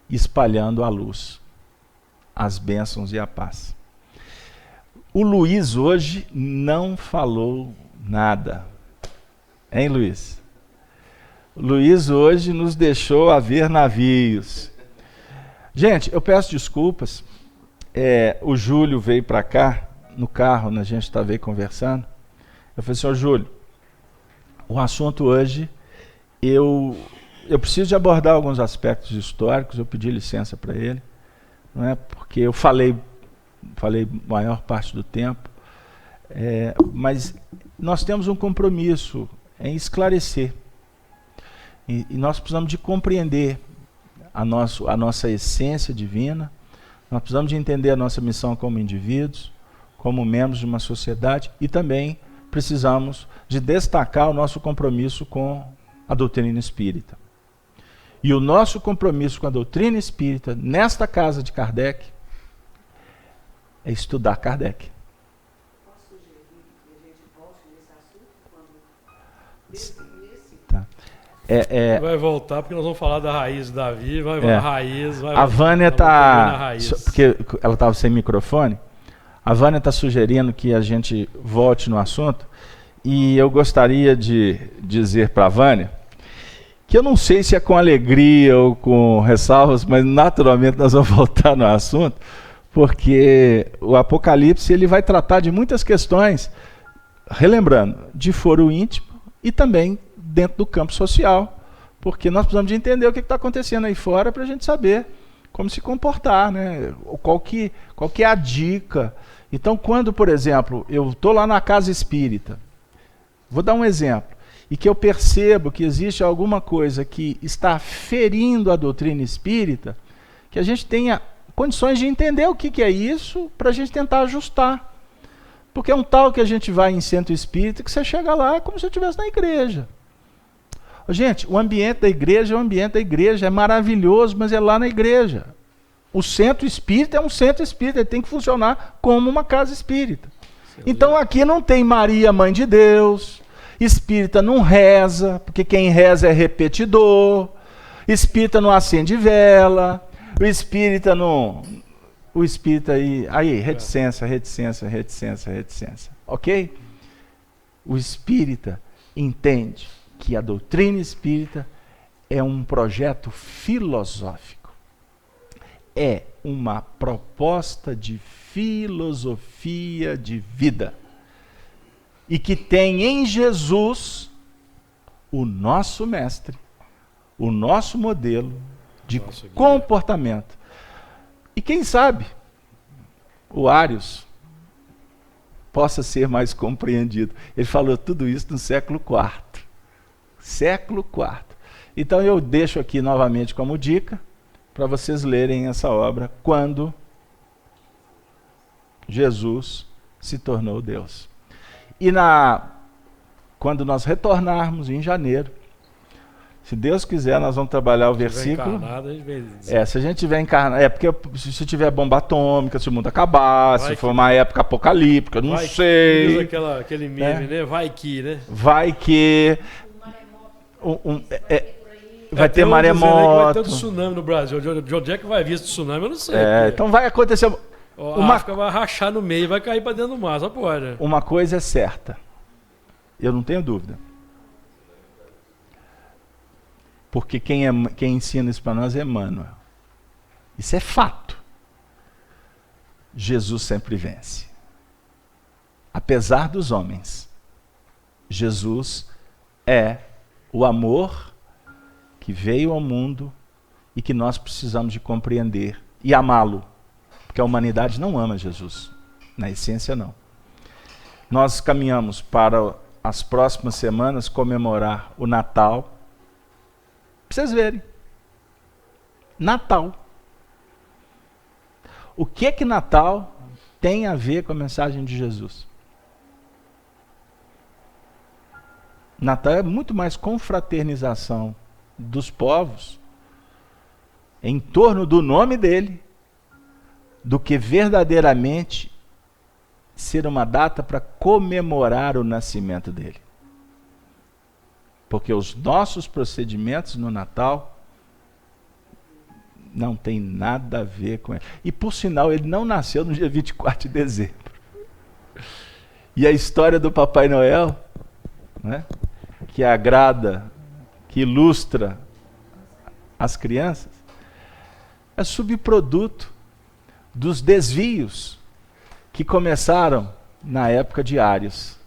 espalhando a luz, as bênçãos e a paz. O Luiz hoje não falou nada. Hein, Luiz? O Luiz hoje nos deixou a ver navios. Gente, eu peço desculpas. O Júlio veio para cá, no carro, a gente estava aí conversando. Eu falei, senhor Júlio, o assunto hoje, eu preciso de abordar alguns aspectos históricos, eu pedi licença para ele, não é? Porque eu falei maior parte do tempo, mas nós temos um compromisso em esclarecer, e nós precisamos de compreender a nossa essência divina, nós precisamos de entender a nossa missão como indivíduos, como membros de uma sociedade, e também precisamos de destacar o nosso compromisso com a doutrina espírita. E o nosso compromisso com a doutrina espírita, nesta casa de Kardec, é estudar Kardec. Posso sugerir que a gente volte nesse assunto quando... Tá. Vai voltar porque nós vamos falar da raiz da Davi, a raiz. A Vânia está... Porque ela estava sem microfone. A Vânia está sugerindo que a gente volte no assunto. E eu gostaria de dizer para a Vânia que eu não sei se é com alegria ou com ressalvas, mas naturalmente nós vamos voltar no assunto, porque o Apocalipse ele vai tratar de muitas questões, relembrando, de foro íntimo e também dentro do campo social, porque nós precisamos de entender o que está acontecendo aí fora para a gente saber como se comportar, né? Qual que é a dica. Então, quando, por exemplo, eu estou lá na casa espírita, vou dar um exemplo, e que eu percebo que existe alguma coisa que está ferindo a doutrina espírita, que a gente tenha condições de entender o que é isso, para a gente tentar ajustar. Porque é um tal que a gente vai em centro espírita, que você chega lá como se eu estivesse na igreja. Gente, o ambiente da igreja é o ambiente da igreja, é maravilhoso, mas é lá na igreja. O centro espírita é um centro espírita, ele tem que funcionar como uma casa espírita. Então aqui não tem Maria, Mãe de Deus, espírita não reza, porque quem reza é repetidor, espírita não acende vela, o espírita não... O espírita aí, reticência, ok? O espírita entende que a doutrina espírita é um projeto filosófico, é uma proposta de filosofia de vida, e que tem em Jesus o nosso mestre, o nosso modelo de comportamento. E quem sabe o Arius possa ser mais compreendido. Ele falou tudo isso no século IV. Século IV. Então eu deixo aqui novamente como dica para vocês lerem essa obra, Quando Jesus se tornou Deus. E quando nós retornarmos em janeiro, Se Deus quiser, nós vamos trabalhar o versículo. Encarnado, a gente vem dizer. Se a gente tiver encarnado. Porque se tiver bomba atômica, se o mundo acabar, Vai se for que- uma época apocalíptica, eu não Vai sei. que- usa aquele meme, né? Vai que, né? Vai que. Vai ter Tem um dizendo aí que vai ter maremoto. um tsunami no Brasil. De onde é que vai vir esse tsunami? Eu não sei. Então vai acontecer. A África vai rachar no meio e vai cair pra dentro do mar, só pode. Uma coisa é certa. Eu não tenho dúvida. Porque quem ensina isso para nós é Emmanuel. Isso é fato. Jesus sempre vence. Apesar dos homens, Jesus é o amor que veio ao mundo e que nós precisamos de compreender e amá-lo. Porque a humanidade não ama Jesus. Na essência, não. Nós caminhamos para as próximas semanas comemorar o Natal. Pra vocês verem. Natal. O que Natal tem a ver com a mensagem de Jesus? Natal é muito mais confraternização dos povos em torno do nome dele do que verdadeiramente ser uma data para comemorar o nascimento dele. Porque os nossos procedimentos no Natal não tem nada a ver com ele. E por sinal, ele não nasceu no dia 24 de dezembro. E a história do Papai Noel, né, que agrada, que ilustra as crianças, é subproduto dos desvios que começaram na época de Ários.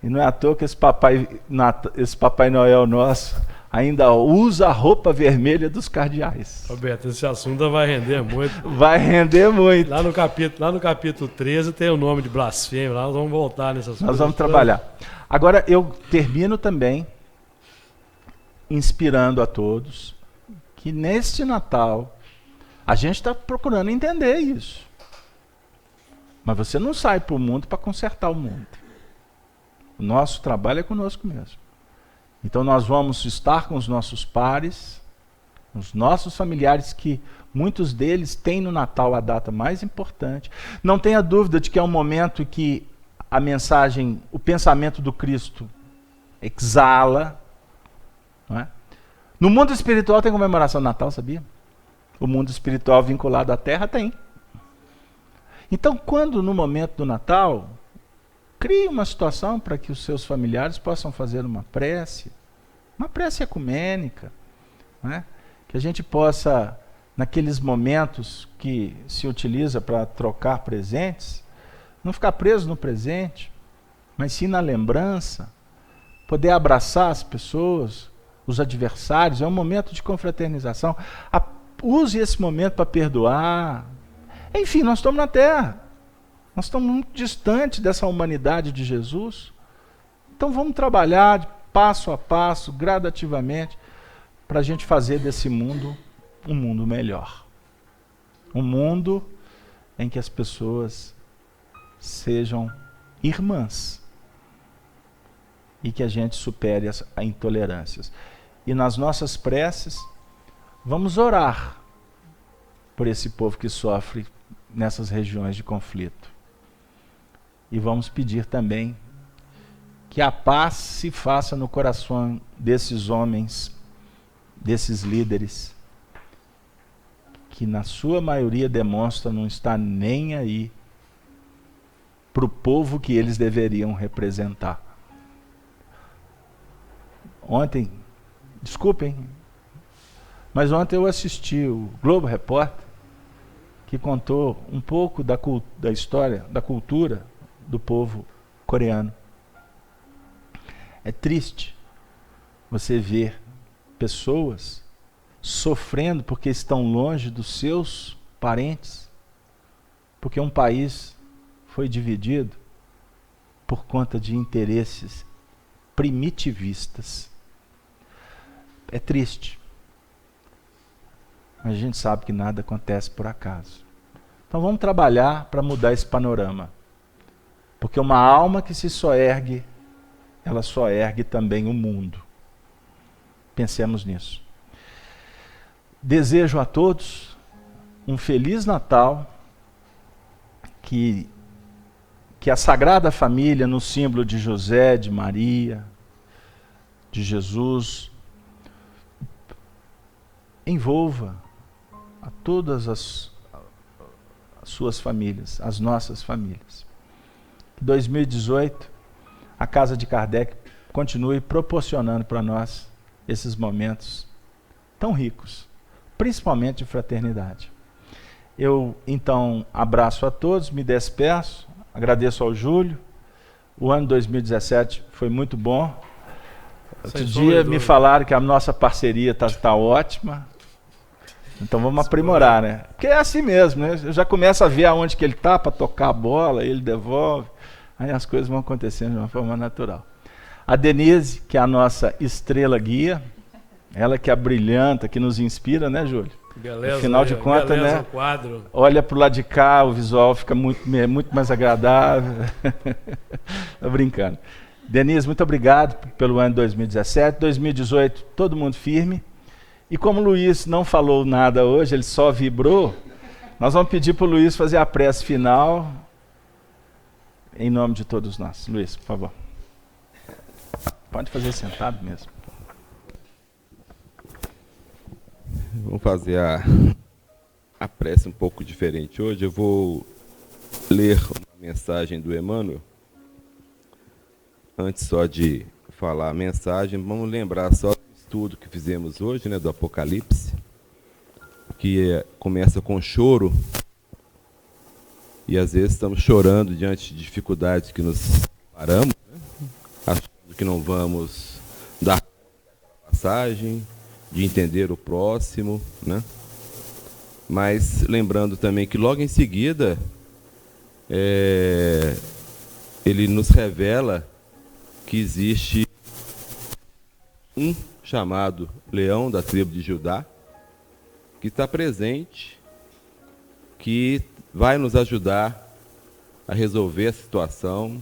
E não é à toa que esse Papai Noel nosso ainda usa a roupa vermelha dos cardeais. Roberto, esse assunto vai render muito. Vai render muito. Lá no capítulo 13 tem o nome de blasfêmia, lá nós vamos voltar nesse assunto. Nós vamos trabalhar. Agora eu termino também inspirando a todos que neste Natal a gente está procurando entender isso. Mas você não sai para o mundo para consertar o mundo. O nosso trabalho é conosco mesmo. Então nós vamos estar com os nossos pares, os nossos familiares, que muitos deles têm no Natal a data mais importante. Não tenha dúvida de que é um momento que a mensagem, o pensamento do Cristo exala. Não é? No mundo espiritual tem comemoração do Natal, sabia? O mundo espiritual vinculado à Terra tem. Então, quando no momento do Natal, crie uma situação para que os seus familiares possam fazer uma prece ecumênica, né? Que a gente possa, naqueles momentos que se utiliza para trocar presentes, não ficar preso no presente, mas sim na lembrança, poder abraçar as pessoas, os adversários. É um momento de confraternização. Use esse momento para perdoar. Enfim, nós estamos na Terra. Nós estamos muito distante dessa humanidade de Jesus. Então vamos trabalhar de passo a passo, gradativamente, para a gente fazer desse mundo um mundo melhor. Um mundo em que as pessoas sejam irmãs e que a gente supere as intolerâncias. E nas nossas preces, vamos orar por esse povo que sofre nessas regiões de conflito. E vamos pedir também que a paz se faça no coração desses homens, desses líderes, que na sua maioria demonstra não estar nem aí para o povo que eles deveriam representar. Ontem, desculpem, mas ontem eu assisti o Globo Repórter, que contou um pouco da história, da cultura do povo coreano. É triste você ver pessoas sofrendo porque estão longe dos seus parentes, porque um país foi dividido por conta de interesses primitivistas. É triste. Mas a gente sabe que nada acontece por acaso. Então vamos trabalhar para mudar esse panorama. Porque uma alma que se soergue, ela só ergue também o mundo. Pensemos nisso. Desejo a todos um Feliz Natal, que a Sagrada Família, no símbolo de José, de Maria, de Jesus, envolva a todas as suas famílias, as nossas famílias. 2018, a Casa de Kardec continue proporcionando para nós esses momentos tão ricos, principalmente de fraternidade. Eu, então, abraço a todos, me despeço, agradeço ao Júlio. O ano 2017 foi muito bom. Outro dia me falaram que a nossa parceria está ótima. Então vamos aprimorar, né? Porque é assim mesmo, né? Eu já começo a ver aonde que ele está para tocar a bola, ele devolve. Aí as coisas vão acontecendo de uma forma natural. A Denise, que é a nossa estrela guia, ela que é brilhanta, que nos inspira, né, Júlio? Beleza, afinal de contas, né? Quadro. Olha para o lado de cá, o visual fica muito mais agradável. Tô brincando. Denise, muito obrigado pelo ano 2017. 2018, todo mundo firme. E como o Luiz não falou nada hoje, ele só vibrou, nós vamos pedir para o Luiz fazer a prece final, em nome de todos nós. Luiz, por favor. Pode fazer sentado mesmo. Vamos fazer a prece um pouco diferente hoje. Eu vou ler uma mensagem do Emmanuel. Antes só de falar a mensagem, vamos lembrar só do estudo que fizemos hoje, né, do Apocalipse, que começa com choro, e às vezes estamos chorando diante de dificuldades que nos paramos, né, achando que não vamos dar passagem, de entender o próximo, né? Mas lembrando também que logo em seguida ele nos revela que existe um chamado Leão da tribo de Judá, que está presente, que vai nos ajudar a resolver a situação.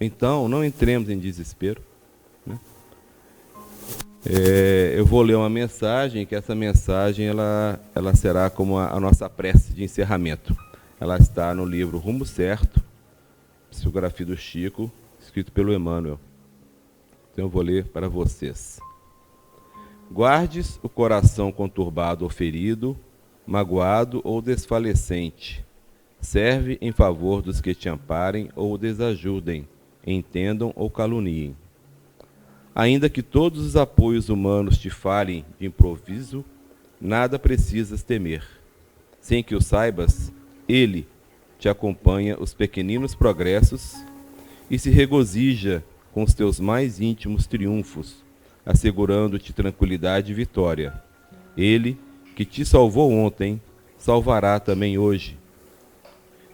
Então, não entremos em desespero, né? Eu vou ler uma mensagem, que essa mensagem ela será como a nossa prece de encerramento. Ela está no livro Rumo Certo, psicografia do Chico, escrito pelo Emmanuel. Então eu vou ler para vocês. Guardes o coração conturbado ou ferido, magoado ou desfalecente. Serve em favor dos que te amparem ou desajudem, entendam ou caluniem. Ainda que todos os apoios humanos te falhem de improviso, nada precisas temer. Sem que o saibas, ele te acompanha os pequeninos progressos e se regozija com os teus mais íntimos triunfos, assegurando-te tranquilidade e vitória. Ele, que te salvou ontem, salvará também hoje.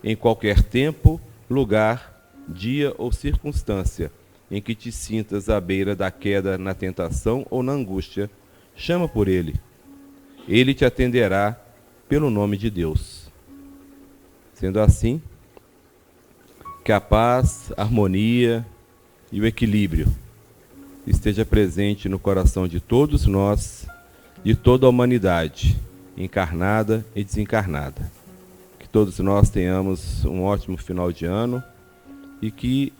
Em qualquer tempo, lugar, dia ou circunstância em que te sintas à beira da queda na tentação ou na angústia, chama por ele. Ele te atenderá pelo nome de Deus. Sendo assim, que a paz, a harmonia e o equilíbrio esteja presente no coração de todos nós, de toda a humanidade, encarnada e desencarnada. Que todos nós tenhamos um ótimo final de ano e que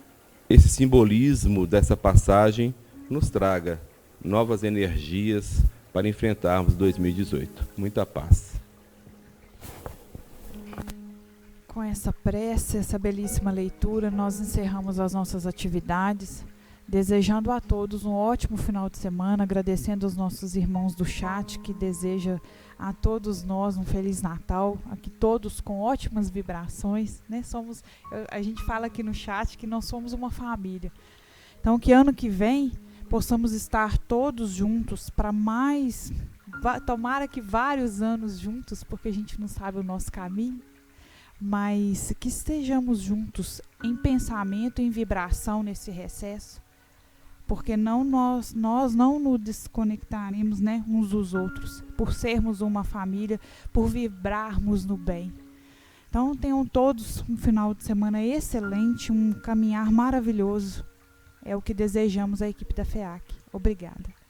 esse simbolismo dessa passagem nos traga novas energias para enfrentarmos 2018. Muita paz. Com essa prece, essa belíssima leitura, nós encerramos as nossas atividades, desejando a todos um ótimo final de semana, agradecendo aos nossos irmãos do chat, que deseja a todos nós um Feliz Natal, aqui todos com ótimas vibrações, né? A gente fala aqui no chat que nós somos uma família. Então, que ano que vem possamos estar todos juntos para tomara que vários anos juntos, porque a gente não sabe o nosso caminho, mas que estejamos juntos em pensamento, em vibração nesse recesso, porque nós não nos desconectaremos, né, uns dos outros, por sermos uma família, por vibrarmos no bem. Então tenham todos um final de semana excelente, um caminhar maravilhoso. É o que desejamos à equipe da FEAC. Obrigada.